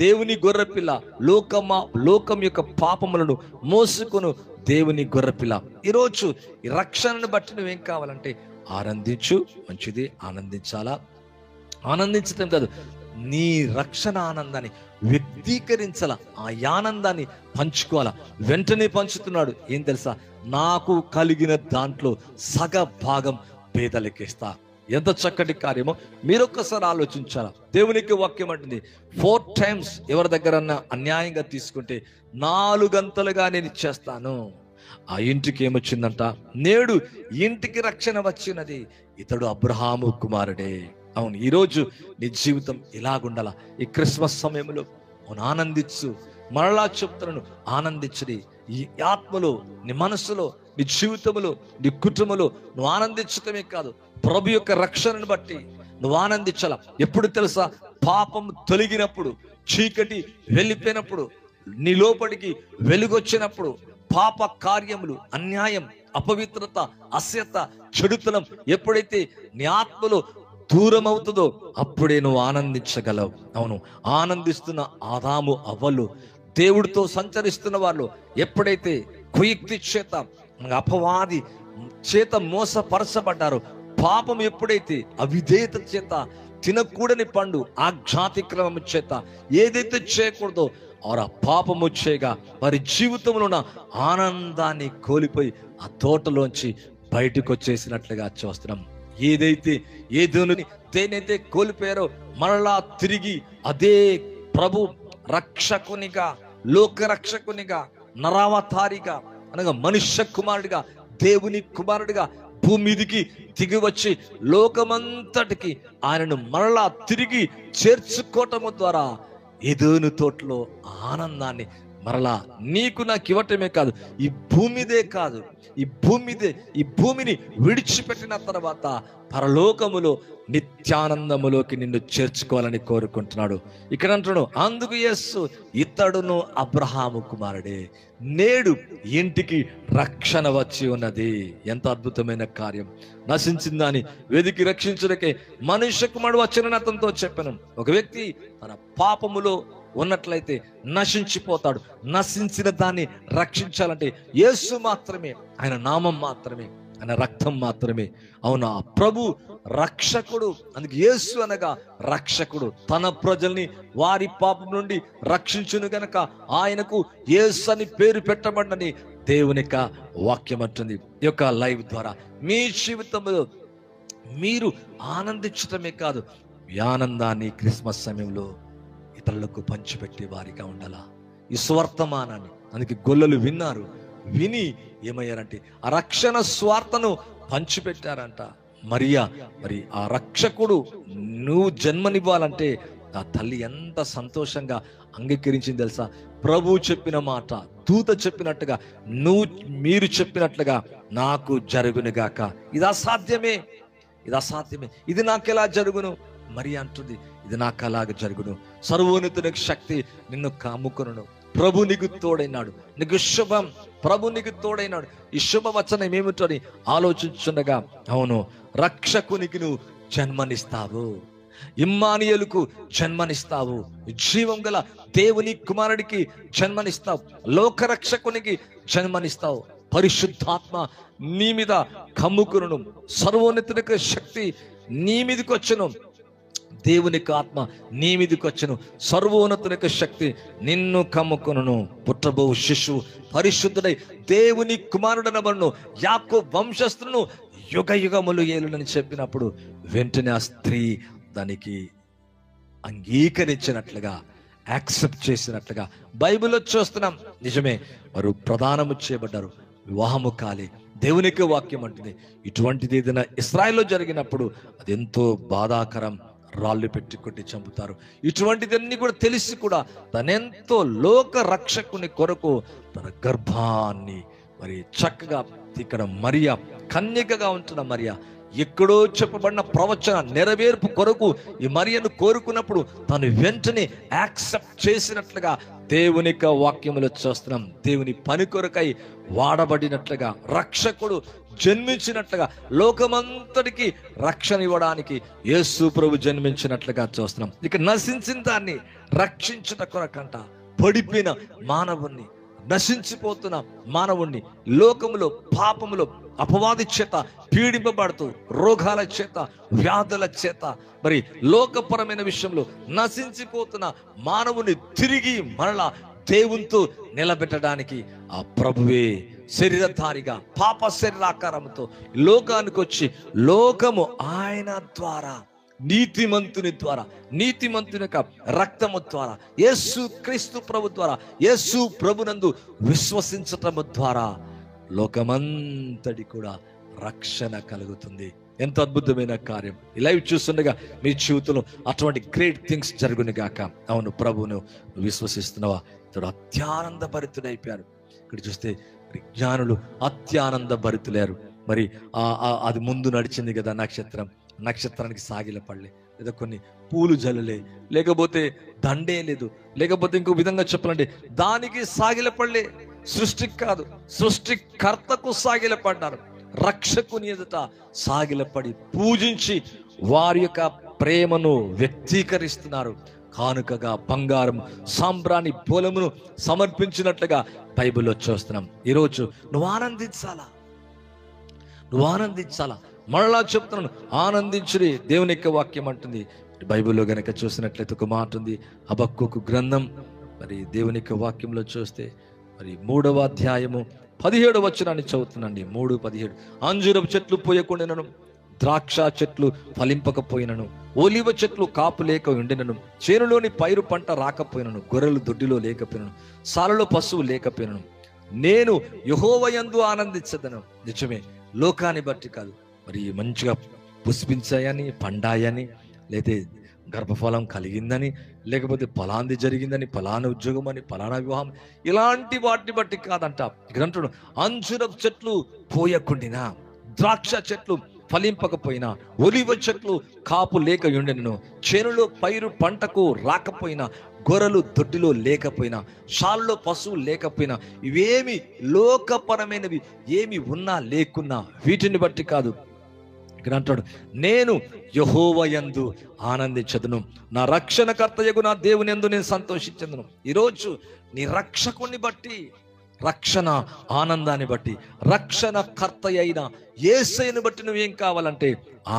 దేవుని గొర్రెపిల్ల, లోకం యొక్క పాపములను మోసుకొను దేవుని గొర్రెపిల్ల. ఈరోజు ఈ రక్షణను బట్టి నువ్వేం కావాలంటే ఆనందించు. మంచిది, ఆనందించాలా. ఆనందించటం కాదు, నీ రక్షణ ఆనందాన్ని వ్యక్తీకరించాల, ఆ ఆనందాన్ని పంచుకోవాలా. వెంటనే పంచుతున్నాడు. ఏం తెలుసా, నాకు కలిగిన దాంట్లో సగ భాగం పేదలకిస్తా. ఎంత చక్కటి కార్యమో మీరొక్కసారి ఆలోచించాలా. దేవునికి వాక్యం అంటుంది, 4 times ఎవరి దగ్గరన్నా అన్యాయంగా తీసుకుంటే 4 నేను ఇచ్చేస్తాను. ఆ ఇంటికి ఏమొచ్చిందంట, నేడు ఇంటికి రక్షణ వచ్చినది, ఇతడు అబ్రహాము కుమారుడే. అవును, ఈరోజు నీ జీవితం ఇలాగుండాల. ఈ క్రిస్మస్ సమయంలో ఆనందించు. మరలా చెప్తున్నాను, ఆనందించడి. ఈ ఆత్మలో, నీ మనసులో, నీ జీవితంలో, నీ కుటుంబంలో నువ్వు ఆనందించటమే కాదు, ప్రభు యొక్క రక్షణను బట్టి నువ్వు ఆనందించాల. ఎప్పుడు తెలుసా, పాపం తొలగినప్పుడు, చీకటి వెళ్ళిపోయినప్పుడు, నీ లోపలికి వెలుగొచ్చినప్పుడు, పాప కార్యములు, అన్యాయం, అపవిత్రత, అశ్యత, చెడుతనం ఎప్పుడైతే నీ ఆత్మలో దూరం అవుతుందో అప్పుడే నువ్వు ఆనందించగలవు. అవును, ఆనందిస్తున్న ఆదాము అవ్వలు, దేవుడితో సంచరిస్తున్న వాళ్ళు ఎప్పుడైతే కుయుక్తి చేత, అపవాది చేత మోసపరచబడ్డారో, పాపం ఎప్పుడైతే అవిధేయత చేత, తినకూడని పండు ఆజ్ఞాతిక్రమం చేత ఏదైతే చేయకూడదో ఆ పాపము చేయగా వారి జీవితంలో ఉన్న ఆనందాన్ని కోల్పోయి ఆ తోటలోంచి బయటకు వచ్చేసినట్లుగా చూస్తున్నాం. దేనైతే కోల్పోయారో మరలా తిరిగి అదే ప్రభు రక్షకునిగా, లోక రక్షకునిగా, నరావతారిగా అనగా మనుష్య కుమారుడిగా, దేవుని కుమారుడిగా భూమి మీదికి దిగి వచ్చి లోకమంతటికి ఆయనను మరలా తిరిగి చేర్చుకోవటము ద్వారా ఏదోను తోటలో ఆనందాన్ని మరలా నీకు నాకు ఇవ్వటమే కాదు, ఈ భూమిదే కాదు, ఈ భూమిని విడిచిపెట్టిన తర్వాత పరలోకములో నిత్యానందములోకి నిన్ను చేర్చుకోవాలని కోరుకుంటున్నాడు. ఇక్కడ అంటున్నాడు, అందుకు యేసు ఇతడును అబ్రహాము కుమారుడే, నేడు ఇంటికి రక్షణ వచ్చి ఉన్నది. ఎంత అద్భుతమైన కార్యం. నశించిన దాన్ని వెదికి రక్షించుటకే మనుష్య కుమారుడు వచ్చిన అతనితో చెప్పాను. ఒక వ్యక్తి తన పాపములో ఉన్నట్లయితే నశించిపోతాడు. నశించిన దాన్ని రక్షించాలంటే యేసు మాత్రమే, ఆయన నామం మాత్రమే, ఆయన రక్తం మాత్రమే. అవునా, ప్రభు రక్షకుడు. అందుకే యేసు అనగా రక్షకుడు. తన ప్రజల్ని వారి పాపం నుండి రక్షించును గనక ఆయనకు యేసు అని పేరు పెట్టబడని దేవుని యొక్క వాక్యం అంటుంది. ఈ యొక్క లైవ్ ద్వారా మీ జీవితంలో మీరు ఆనందించటమే కాదు, ఈ ఆనందాన్ని క్రిస్మస్ సమయంలో ఇతరులకు పంచిపెట్టే వారిగా ఉండాలా. ఈ స్వార్థమానాన్ని, అందుకే గొల్లలు విన్నారు, విని ఏమయ్యారంటే ఆ రక్షణ స్వార్థను పంచిపెట్టారంట. మరి ఆ రక్షకుడు నువ్వు జన్మనివ్వాలంటే ఆ తల్లి ఎంత సంతోషంగా అంగీకరించింది తెలుసా. ప్రభు చెప్పిన మాట, దూత చెప్పినట్టుగా, మీరు చెప్పినట్లుగా నాకు జరుగునుగాక. ఇది అసాధ్యమే, ఇది నాకెలా జరుగును? మరి అంటుంది, ఇది నాకు అలాగ జరుగును. సర్వోన్నతునికి శక్తి నిన్ను కాముకొనును. ప్రభు నీకు తోడైనాడు, నీకు శుభం. ప్రభు నీకు తోడైనాడు. ఈ శుభవచనం ఏమిటని ఆలోచించుండగా, అవును, రక్షకునికి నువ్వు జన్మనిస్తావు, ఇమ్మానుయేలుకు జన్మనిస్తావు, జీవం గల దేవుని కుమారుడికి జన్మనిస్తావు, లోకరక్షకునికి జన్మనిస్తావు. పరిశుద్ధాత్మ నీ మీద కమ్ముకును. సర్వోన్నతునికి శక్తి నీ మీదకి వచ్చును. దేవునికి ఆత్మ నీ మీదకి వచ్చును. సర్వోన్నతునికి శక్తి నిన్ను కమ్ముకును. పుట్టబో శిశువు పరిశుద్ధుడై దేవుని కుమారుడనబడును. యాకోబు వంశస్థులను యుగ యుగములు ఏలునని చెప్పినప్పుడు వెంటనే ఆ స్త్రీ దానికి అంగీకరించినట్లుగా, యాక్సెప్ట్ చేసినట్లుగా బైబిల్లో చూస్తున్నాం. నిజమే, వారు ప్రదానము చేయబడ్డారు, వివాహము కాలే. దేవునికి వాక్యం అంటుంది, ఇటువంటిది ఏదైనా ఇశ్రాయేల్లో జరిగినప్పుడు అది ఎంతో బాధాకరం. రాళ్ళు పెట్టి కొట్టి చంపుతారు. ఇటువంటిదన్నీ కూడా తెలిసి కూడా తనెంతో లోక రక్షకుని కొరకు తన గర్భాన్ని మరి చక్కగా, ఇక్కడ మరియా కన్యకగా ఉంటున్న మరియా ఎక్కడో చెప్పబడిన ప్రవచన నెరవేర్పు కొరకు ఈ మరియను కోరుకున్నప్పుడు తను వెంటనే యాక్సెప్ట్ చేసినట్లుగా దేవుని యొక్క వాక్యములో చూస్తున్నాం. దేవుని పని కొరకై వాడబడినట్లుగా, రక్షకుడు జన్మించినట్లుగా, లోకమంతటికి రక్షణ ఇవ్వడానికి యేసు ప్రభు జన్మించినట్లుగా చూస్తున్నాం. ఇక నశించిన దాన్ని రక్షించుట కొరకంట పడిపోయిన మానవుణ్ణి, నశించిపోతున్న మానవుణ్ణి, లోకములో పాపములో అపవాది చేత పీడింపబడుతూ, రోగాల చేత, వ్యాధుల చేత, మరి లోకపరమైన విషయంలో నశించిపోతున్న మానవుని తిరిగి మరలా దేవునితో నిలబెట్టడానికి ఆ ప్రభువే శరీరధారిగా పాప శరీరాకారంతో లోకానికి వచ్చి, లోకము ఆయన ద్వారా, నీతిమంతుని ద్వారా, నీతిమంతుని యొక్క రక్తము ద్వారా, యేసు క్రీస్తు ప్రభు ద్వారా, యేసు ప్రభునందు విశ్వసించటము ద్వారా లోకమంతటి కూడా రక్షణ కలుగుతుంది. ఎంత అద్భుతమైన కార్యం! ఈ లైవ్ చూస్తుండగా మీ జీవితంలో అటువంటి గ్రేట్ థింగ్స్ జరుగును గాక. అవును, ప్రభువును విశ్వసిస్తున్నావా? ఇతడు అత్యానంద భరితుడైపోయారు. ఇక్కడ చూస్తే జ్ఞానులు అత్యానంద భరితులేరు. మరి అది ముందు నడిచింది కదా నక్షత్రం, నక్షత్రానికి సాగిల పడలే, లేదా కొన్ని పూలు జల్లలే, లేకపోతే దండే లేదు, లేకపోతే ఇంకో విధంగా చెప్పాలంటే దానికి సాగిల పడలే. సృష్టికి కాదు, సృష్టికర్తకు సాగిల పడ్డారు. రక్షకుని ఎదుట సాగిలపడి పూజించి వారి యొక్క ప్రేమను వ్యక్తీకరిస్తున్నారు. కానుకగా బంగారం, సాంబ్రాణి, పొలమును సమర్పించినట్లుగా బైబిల్లో చూస్తున్నాం. ఈరోజు నువ్వు ఆనందించాలా, నువ్వు ఆనందించాలా. మరలా చెప్తున్నాను, ఆనందించుడి. దేవుని యొక్క వాక్యం అంటుంది. బైబిల్లో గనక చూసినట్లయితే ఒక మాట ఉంది, హబక్కూకు గ్రంథం మరి దేవుని యొక్క వాక్యంలో చూస్తే మరి 3వ అధ్యాయము 17వ వచనాన్ని చదువుతున్నాండి. 3:17 అంజూరపు చెట్లు పోయకుండాను, ద్రాక్ష చెట్లు ఫలింపకపోయినను, ఒలివ చెట్లు కాపు లేక ఉండినను, చేనులోని పైరు పంట రాకపోయినను, గొర్రెలు దొడ్డిలో లేకపోయినను, సాలలో పశువు లేకపోయినను, నేను యెహోవా యందు ఆనందించదను. నిజమే, లోకాన్ని బట్టి కాదు, మరి మంచిగా పుష్పించాయని, పండాయని, లేదా గర్భఫలం కలిగిందని, లేకపోతే ఫలాంది జరిగిందని, ఫలానా ఉద్యోగం అని, ఫలానా వివాహం, ఇలాంటి వాటిని బట్టి కాదంట. ఇక్కడ అంటున్నాడు, అంజూరపు చెట్లు పోయకుండినా, ద్రాక్ష చెట్లు ఫలింపకపోయినా, ఒలివ చెట్లు కాపు లేక ఉండెను, చేనులో పైరు పంటకు రాకపోయినా, గొర్రెలు దొడ్డిలో లేకపోయినా, షాల్లో పశువు లేకపోయినా, ఇవేమి లోకపరమైనవి ఏమి ఉన్నా లేకున్నా వీటిని బట్టి కాదు. ఇక్కడ అంటాడు, నేను యెహోవా యందు ఆనందించదును, నా రక్షణకర్తయగు నా దేవుని యందు నేను సంతోషించదును. ఈరోజు నీ రక్షకుని బట్టి, రక్షణ ఆనందాన్ని బట్టి, రక్షణ కర్త అయిన యేసయ్యను బట్టి నువ్వేం కావాలంటే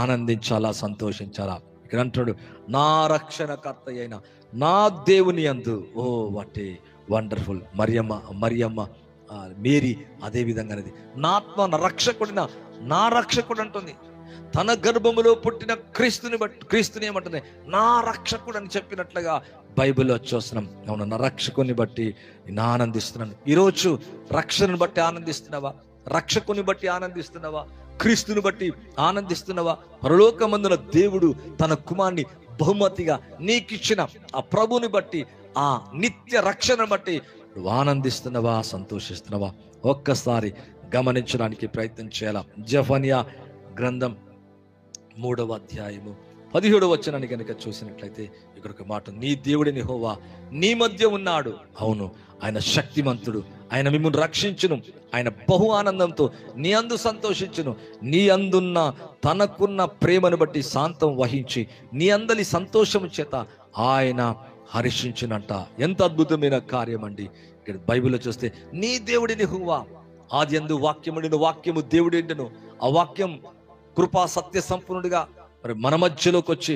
ఆనందించాలా, సంతోషించాలా. ఇక్కడ అంటాడు, నా రక్షణకర్త అయిన నా దేవుని యందు. Oh what a wonderful! Mariyamma Mary అదే విధంగా అనేది, నా ఆత్మ నా రక్షకుడిన, నా రక్షకుడు అంటుంది. తన గర్భములో పుట్టిన క్రీస్తుని ఏమంటుంది, నా రక్షకుడు అని చెప్పినట్లుగా బైబిల్లో చూస్తున్నాం. అవును, నా రక్షకుని బట్టి నేను ఆనందిస్తున్నాను. ఈరోజు రక్షణను బట్టి ఆనందిస్తున్నావా? రక్షకుని బట్టి ఆనందిస్తున్నావా? క్రీస్తుని బట్టి ఆనందిస్తున్నావా? పరలోకమందున దేవుడు తన కుమారుని బహుమతిగా నీకిచ్చిన ఆ ప్రభుని బట్టి, ఆ నిత్య రక్షణ బట్టి నువ్వు ఆనందిస్తున్నావా, సంతోషిస్తున్నావా? ఒక్కసారి గమనించడానికి ప్రయత్నం చేయాలా. జెఫన్యా గ్రంథం 3వ అధ్యాయము 17వ వచనాన్ని కనుక చూసినట్లయితే ఇక్కడ ఒక మాట, నీ దేవుడిని యెహోవా నీ మధ్య ఉన్నాడు. అవును, ఆయన శక్తిమంతుడు, ఆయన మిమ్మల్ని రక్షించును, ఆయన బహు ఆనందంతో నీ అందు సంతోషించును, నీ అందున్న తనకున్న ప్రేమను బట్టి శాంతం వహించి నీ అందలి సంతోషము చేత ఆయన హర్షించినంట. ఎంత అద్భుతమైన కార్యం అండి. ఇక్కడ బైబిల్లో చూస్తే నీ దేవుడిని యెహోవా ఆదియందు వాక్యముండెను, వాక్యము దేవుడెండెను. ఆ వాక్యం కృపా సత్య సంపూర్ణుడిగా మరి మన మధ్యలోకి వచ్చి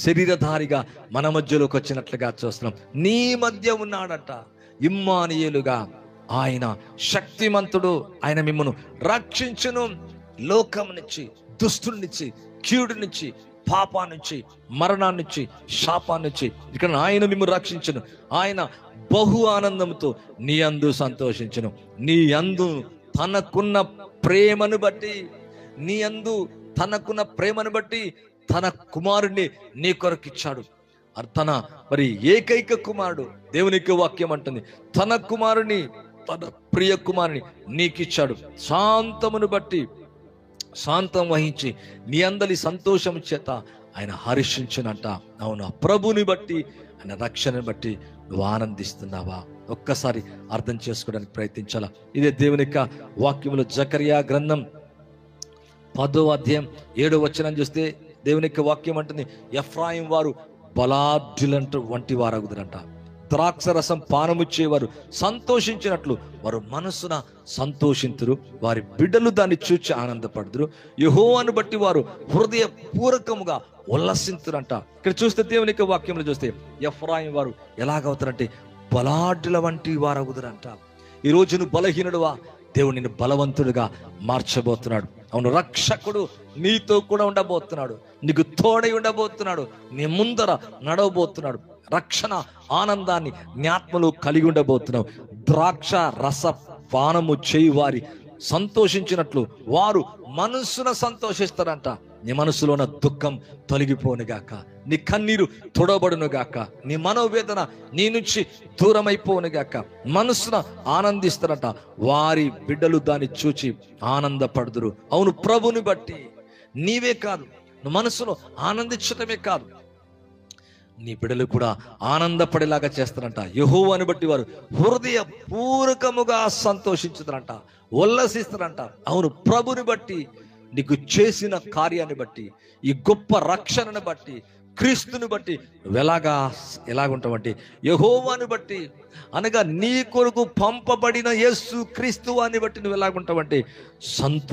శరీరధారిగా మన మధ్యలోకి వచ్చినట్లుగా చూస్తున్నాం. నీ మధ్య ఉన్నాడట. ఇమ్మానుయేలుగా ఆయన శక్తిమంతుడు, ఆయన మిమ్మల్ని రక్షించును. లోకం నుంచి, దుష్టుడి నుంచి, కీడు నుంచి, పాపాన్నించి, మరణాన్నించి, శాపాన్నించి ఇక్కడ ఆయన మిమ్మల్ని రక్షించును. ఆయన బహు ఆనందంతో నీ అందు సంతోషించును. నీ అందు తనకున్న ప్రేమను బట్టి, నీ అందు తనకున్న ప్రేమను బట్టి తన కుమారుడిని నీ కొరకు ఇచ్చాడు. తన మరి ఏకైక కుమారుడు, దేవునికి వాక్యం అంటుంది, తన కుమారుని, తన ప్రియ కుమారుని నీకిచ్చాడు. శాంతమును బట్టి, శాంతం వహించి నీ అందరి సంతోషం చేత ఆయన హర్షించునంట. అవును, ప్రభుని బట్టి, ఆయన రక్షణను బట్టి నువ్వు ఆనందిస్తున్నావా? ఒక్కసారి అర్థం చేసుకోవడానికి ప్రయత్నించాలా. ఇదే దేవుని యొక్క వాక్యములో జకర్యా గ్రంథం 10వ అధ్యాయం 7వ వచనం చూస్తే దేవుని యొక్క వాక్యం అంటుంది, ఎఫ్రాయిం వారు బలాఢ్యులంటూ వంటి వారగుదురంట. ద్రాక్ష రసం పానముచ్చేవారు సంతోషించినట్లు వారు మనసున సంతోషింతురు, వారి బిడ్డలు దాన్ని చూచి ఆనందపడుదురు. యెహోవాను బట్టి వారు హృదయ పూర్వకముగా ఉల్లసింతురంట. ఇక్కడ చూస్తే దేవుని యొక్క వాక్యంలో చూస్తే ఎఫ్రాయిం వారు ఎలాగవుతారంటే బలాఢ్యుల వంటి వారగుదురంట. ఈ రోజు నువ్వు బలహీనుడువా? దేవుడు నిన్ను బలవంతుడిగా మార్చబోతున్నాడు. అవును, రక్షకుడు నీతో కూడా ఉండబోతున్నాడు, నీకు తోడై ఉండబోతున్నాడు, నీ ముందర నడవబోతున్నాడు. రక్షణ ఆనందాన్ని జ్ఞాత్మలో కలిగి ఉండబోతున్నావు. ద్రాక్ష రస పానము చేయి వారి సంతోషించినట్లు వారు మనస్సున సంతోషిస్తారంట. నీ మనసులో ఉన్న దుఃఖం తొలగిపోనుగాక, నీ కన్నీరు తొడబడునుగాక, నీ మనోవేదన నీ నుంచి దూరమైపోనుగాక. మనస్సున ఆనందిస్తారంట. వారి బిడ్డలు దాన్ని చూచి ఆనందపడుదురు. అవును, ప్రభుని బట్టి నీవే కాదు, నువ్వు మనసులో ఆనందించటమే కాదు, నీ బిడ్డలు కూడా ఆనందపడేలాగా చేస్తారంట. యెహోవాను బట్టి వారు హృదయ పూర్వకముగా సంతోషించుతారంట, ఉల్లసిస్తారంట. అవును, ప్రభుని బట్టి, నీకు చేసిన కార్యాన్ని బట్టి, ఈ గొప్ప రక్షణను బట్టి, క్రీస్తుని బట్టి నువ్వు ఎలాగుంటావంటే యెహోవాను బట్టి, అనగా నీ కొరకు పంపబడిన యేసు క్రీస్తు అని బట్టి నువ్వు ఎలాగుంటావంటే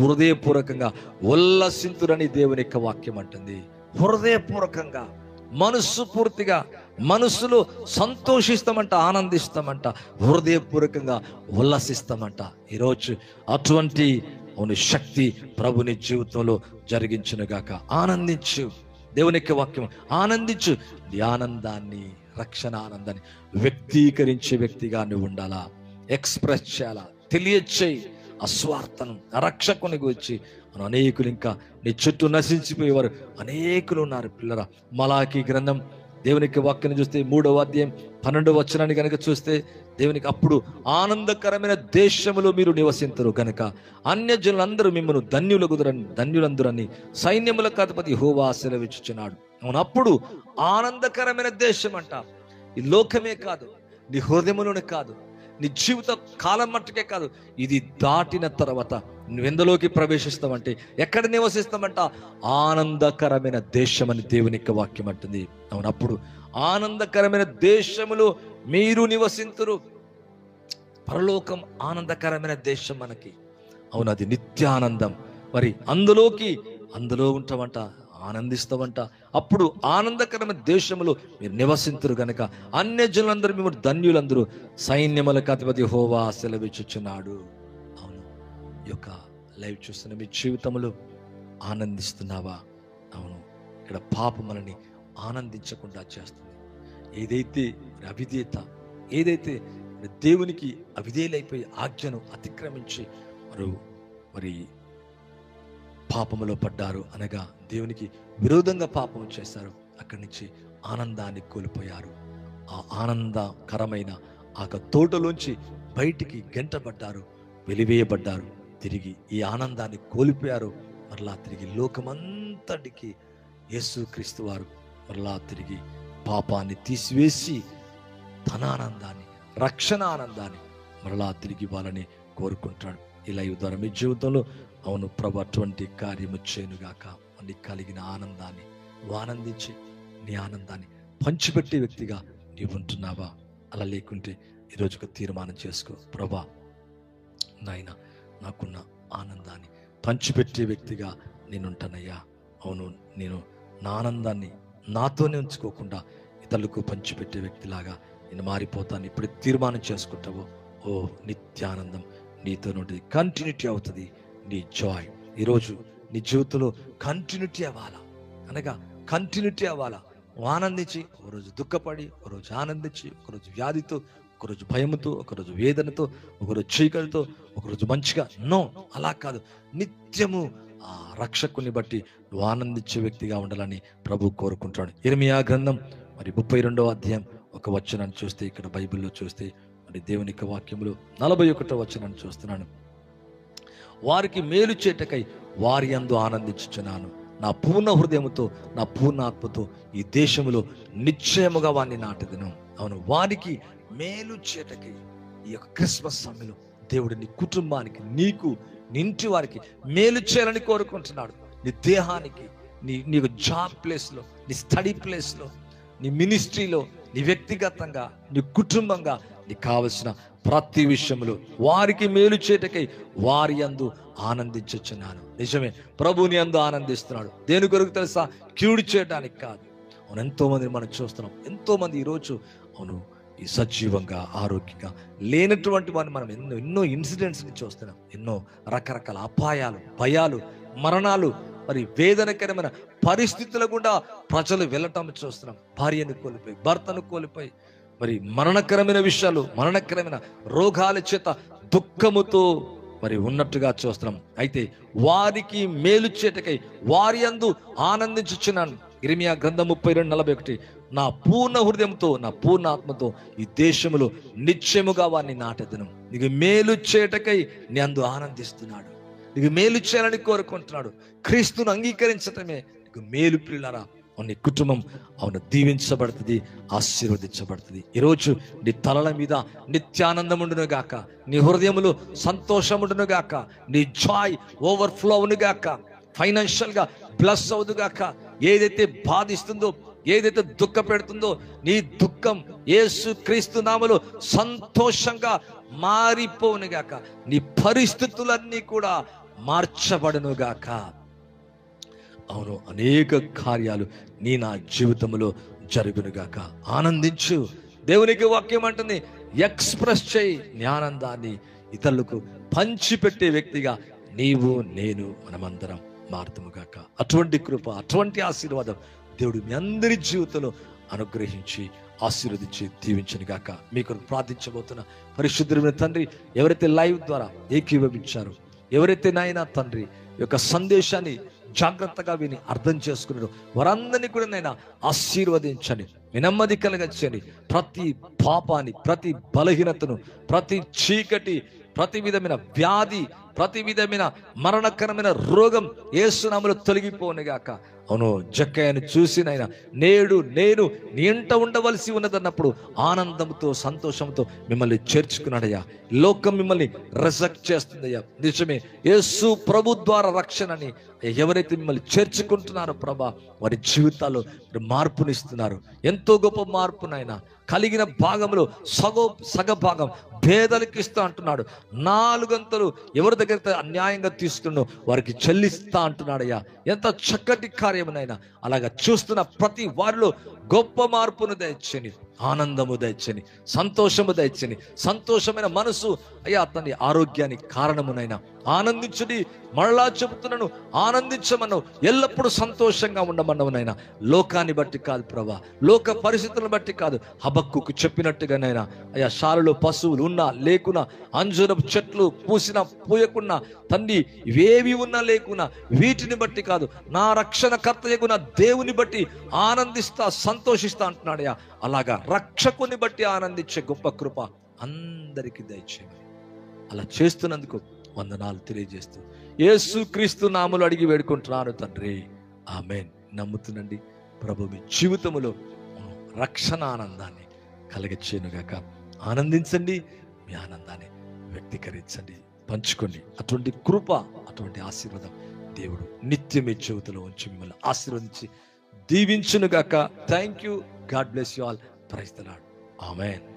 హృదయపూర్వకంగా ఉల్లసింతురని దేవుని యొక్క వాక్యం అంటుంది. హృదయపూర్వకంగా, మనస్సు పూర్తిగా, మనస్సులో సంతోషిస్తామంట, ఆనందిస్తామంట, హృదయపూర్వకంగా ఉల్లసిస్తామంట. ఈరోజు అటువంటి అవును శక్తి ప్రభుని జీవితంలో జరిగించునుగాక. ఆనందించు, దేవుని యొక్క వాక్యం ఆనందించు. నీ ఆనందాన్ని, రక్షణ ఆనందాన్ని వ్యక్తీకరించే వ్యక్తిగా నువ్వు ఉండాలా, ఎక్స్ప్రెస్ చేయాలా, తెలియచేయి. అస్వార్థనం రక్షకుని గురించి అనేకులు, ఇంకా నీ చుట్టూ నశించిపోయేవారు అనేకులు ఉన్నారు పిల్లరా. మలాకీ గ్రంథం దేవునికి వాక్యాన్ని చూస్తే 3వ అధ్యాయం 12వ వచనాన్ని కనుక చూస్తే దేవునికి, అప్పుడు ఆనందకరమైన దేశములో మీరు నివసింతురు గనుక అన్యజనులందరూ మిమ్మల్ని ధన్యులందరని సైన్యములకు అధిపతి యెహోవా సెలవిచ్చుచున్నాడు. అవును, అప్పుడు ఆనందకరమైన దేశం అంట. ఈ లోకమే కాదు, నీ హృదయంలోనే కాదు, నీ జీవిత కాలం మట్టుకే కాదు, ఇది దాటిన తర్వాత నువ్వెందులోకి ప్రవేశిస్తామంటే, ఎక్కడ నివసిస్తామంట? ఆనందకరమైన దేశం అని దేవుని యొక్క వాక్యం అంటుంది. అవును, అప్పుడు ఆనందకరమైన దేశములో మీరు నివసింతురు. పరలోకం ఆనందకరమైన దేశం మనకి. అవును, అది నిత్యానందం. మరి అందులో ఉంటామంట, ఆనందిస్తామంట. అప్పుడు ఆనందకరమైన దేశంలో మీరు నివసింతురు గనక అన్యజనులందరూ మిమ్మల్ని ధన్యులందరూ సైన్యములకు అధిపతి యెహోవా సెలవిచ్చుచున్నాడు. అవును, ఈ యొక్క లైవ్ చూస్తున్న మీ జీవితంలో ఆనందిస్తున్నావా? అవును, ఇక్కడ పాపం మనని ఆనందించకుండా చేస్తుంది. ఏదైతే అవిధేయత, ఏదైతే దేవునికి అవిధేయులైపోయి ఆజ్ఞను అతిక్రమించి మరి పాపములో పడ్డారు, అనగా దేవునికి విరోధంగా పాపం చేశారు, అక్కడి నుంచి ఆనందాన్ని కోల్పోయారు. ఆ ఆనందకరమైన ఆ తోటలోంచి బయటికి గెంటబడ్డారు, వెలివేయబడ్డారు. తిరిగి ఈ ఆనందాన్ని కోల్పోయారు. మరలా తిరిగి లోకమంతటికి యేసుక్రీస్తు వారు మరలా తిరిగి పాపాన్ని తీసివేసి తన ఆనందాన్ని, రక్షణ ఆనందాన్ని మరలా తిరిగి ఇవ్వాలని కోరుకుంటాడు. ఇలా ఈ ద్వారా మీ జీవితంలో అవును ప్రభు అటువంటి కార్యము చేయనుగాక. నీ కలిగిన ఆనందాన్ని ఆనందించి నీ ఆనందాన్ని పంచిపెట్టే వ్యక్తిగా నీవు ఉంటున్నావా? అలా లేకుంటే ఈరోజు ఒక తీర్మానం చేసుకో. ప్రభా, నాయన నాకున్న ఆనందాన్ని పంచిపెట్టే వ్యక్తిగా నేను ఉంటానయ్యా. అవును, నేను నా ఆనందాన్ని నాతోనే ఉంచుకోకుండా ఇతరులకు పంచిపెట్టే వ్యక్తిలాగా నేను మారిపోతాను. ఇప్పుడు తీర్మానం చేసుకుంటావు. ఓ, నిత్యానందం నీతో నుండి కంటిన్యూటీ అవుతుంది. నీ జాయ్ ఈరోజు నీ జీవితంలో కంటిన్యూటీ అవ్వాలా, అనగా కంటిన్యూటీ అవ్వాలా. ఆనందించి ఒకరోజు దుఃఖపడి, ఒకరోజు ఆనందించి, ఒకరోజు వ్యాధితో, ఒకరోజు భయముతో, ఒకరోజు వేదనతో, ఒకరోజు చీకటితో, ఒకరోజు మంచిగా. నో, అలా కాదు. నిత్యము ఆ రక్షకుని బట్టి నువ్వు ఆనందించే వ్యక్తిగా ఉండాలని ప్రభు కోరుకుంటాడు. ఇర్మియా గ్రంథం మరి 32వ అధ్యాయం ఒక వచనాన్ని చూస్తే, ఇక్కడ బైబిల్లో చూస్తే మరి దేవుని యొక్క వాక్యములో 41వ వచనాన్ని చూస్తున్నాను. వారికి మేలు చేటకై వారి యందు ఆనందించుచున్నాను. నా పూర్ణ హృదయముతో, నా పూర్ణ ఆత్మతో ఈ దేశములో నిశ్చయముగా వారిని నాటెదను. అవును, వారికి మేలు చేటకై ఈ యొక్క క్రిస్మస్ సమయంలో దేవుడు నీ కుటుంబానికి, నీకు, నీ ఇంటి వారికి మేలు చేయాలని కోరుకుంటున్నాడు. నీ దేహానికి, నీకు జాబ్ ప్లేస్లో, నీ స్టడీ ప్లేస్లో, నీ మినిస్ట్రీలో, నీ వ్యక్తిగతంగా, నీ కుటుంబంగా నీకు కావలసిన ప్రతి విషయంలో వారికి మేలు చేటకై వారి యందు ఆనందించుచున్నాను. నిజమే, ప్రభుని యందు ఆనందిస్తున్నాడు. దేని కొరకు తెలుసా? కీడు చేయడానికి కాదు. అవును, ఎంతో మందిని మనం చూస్తున్నాం. ఎంతో మంది ఈరోజు అవును ఈ సజీవంగా, ఆరోగ్యంగా లేనటువంటి వారిని మనం ఎన్నో ఇన్సిడెంట్స్ని చూస్తున్నాం. ఎన్నో రకరకాల అపాయాలు, భయాలు, మరణాలు, మరి వేదనకరమైన పరిస్థితుల గుండా ప్రజలు వెళ్ళటం చూస్తున్నాం. భార్యను కోల్పోయి, భర్తను కోల్పోయి, మరి మరణకరమైన విషయాలు, మరణకరమైన రోగాల చేత దుఃఖముతో మరి ఉన్నట్టుగా చూస్తున్నాం. అయితే వారికి మేలు చేటకై వారి యందు ఆనందించుచున్నాను. ఇర్మియా గ్రంథం 32:41, నా పూర్ణ హృదయంతో, నా పూర్ణ ఆత్మతో ఈ దేశములో నిశ్చయముగా వారిని నాటెదను. నీకు మేలు చేటకై నీ అందు ఆనందిస్తున్నాడు. నీకు మేలు చేయాలని కోరుకుంటున్నాడు. క్రీస్తును అంగీకరించటమే నీకు మేలు. ప్రియులారా, నీ కుటుంబం అవును దీవించబడుతుంది, ఆశీర్వదించబడుతుంది. ఈరోజు నీ తలల మీద నిత్యానందం ఉండును గాక, నీ హృదయములో సంతోషం ఉండును గాక, నీ జాయ్ ఓవర్ఫ్లో అవును గాక, ఫైనాన్షియల్ గా బ్లెస్ అవును గాక. ఏదైతే బాధిస్తుందో, ఏదైతే దుఃఖ పెడుతుందో, నీ దుఃఖం యేసు క్రీస్తు నామములో సంతోషంగా మారిపోవును గాక. నీ పరిస్థితులన్నీ కూడా మార్చబడును గాక. అవును, అనేక కార్యాలు నా జీవితంలో జరుగునుగాక. ఆనందించు. దేవునికి వాక్యం అంటుంది, ఎక్స్ప్రెస్ చేయి నీ ఆనందాన్ని, ఇతరులకు పంచిపెట్టే వ్యక్తిగా నీవు, నేను, మనమందరం మారుతాముగాక. అటువంటి కృప, అటువంటి ఆశీర్వాదం దేవుడు మీ అందరి జీవితంలో అనుగ్రహించి ఆశీర్వదించి దీవించను గాక. మీకు ప్రార్థించబోతున్న పరిశుద్ధమైన తండ్రి, ఎవరైతే లైవ్ ద్వారా ఏకీభవించారో, ఎవరైతే నాయనా తండ్రి యొక్క సందేశాన్ని జాగ్రత్తగా విని అర్థం చేసుకున్నారు, వారందరినీ కూడా నైనా ఆశీర్వదించండి, నెమ్మది కలగచ్చండి. ప్రతి పాపాన్ని, ప్రతి బలహీనతను, ప్రతి చీకటి, ప్రతి విధమైన వ్యాధి, ప్రతి విధమైన మరణకరమైన రోగం యేసు నామములో తొలగిపోనుగాక. అవును, జక్కయ్యను చూసినైనా నేడు నేను నీ ఇంట ఉండవలసి ఉన్నదన్నప్పుడు ఆనందంతో, సంతోషంతో మిమ్మల్ని చేర్చుకున్నాడయ్యా. లోకం మిమ్మల్ని రిజెక్ట్ చేస్తుందయ్యా. నిజమే, యేసు ప్రభు ద్వారా రక్షణని ఎవరైతే మిమ్మల్ని చేర్చుకుంటున్నారో ప్రభా, వారి జీవితాల్లో మార్పునిస్తున్నారు. ఎంతో గొప్ప మార్పునైనా కలిగిన భాగంలో సగ భాగం పేదలకు ఇస్తా అంటున్నాడు. 4 అంతలు ఎవరి దగ్గర అన్యాయంగా తీసుకున్నో వారికి చెల్లిస్తా అంటున్నాడయ్యా. ఎంత చక్కటి కార్యమునైనా అలాగా చూస్తున్న ప్రతి వారిలో గొప్ప మార్పును దయచేని, ఆనందము దయచేని, సంతోషము దయచేని, సంతోషమైన మనసు అయ్యా అతని ఆరోగ్యానికి కారణమునైనా ఆనందించుడి. మరలా చెబుతున్నాను, ఆనందించమన్నావు, ఎల్లప్పుడూ సంతోషంగా ఉండమన్నావునైనా. లోకాన్ని బట్టి కాదు ప్రభా, లోక పరిస్థితులను బట్టి కాదు. హబక్కుకు చెప్పినట్టుగానైనా అయ్యా, శాలలో పశువులు ఉన్నా లేకున్నా, అంజూరపు చెట్లు పూసినా పూయకున్నా, తండ్రి ఇవేవి ఉన్నా లేకున్నా, వీటిని బట్టి కాదు, నా రక్షణకర్తయగు నా దేవుని బట్టి ఆనందిస్తా, సంతోషిస్తా అంటున్నాడయ్యా. అలాగా రక్షకుని బట్టి ఆనందించే గొప్ప కృప అందరికీ దయచేయమని అలా చేస్తున్నందుకు వందనాలు తెలియజేస్తూ యేసు క్రీస్తు నామములో అడిగి వేడుకుంటున్నాను తండ్రి, ఆమేన్. నమ్ముతునండి ప్రభు మీ జీవితములో రక్షణ ఆనందాన్ని కలిగచేయునుగాక. ఆనందించండి, మీ ఆనందాన్ని వ్యక్తీకరించండి, పంచుకోండి. అటువంటి కృప, అటువంటి ఆశీర్వాదం దేవుడు నిత్యం మీ జీవితంలో ఉంచి మిమ్మల్ని ఆశీర్వదించి దీవించునుగాక. Thank you. God bless you all. Praise the Lord. Amen.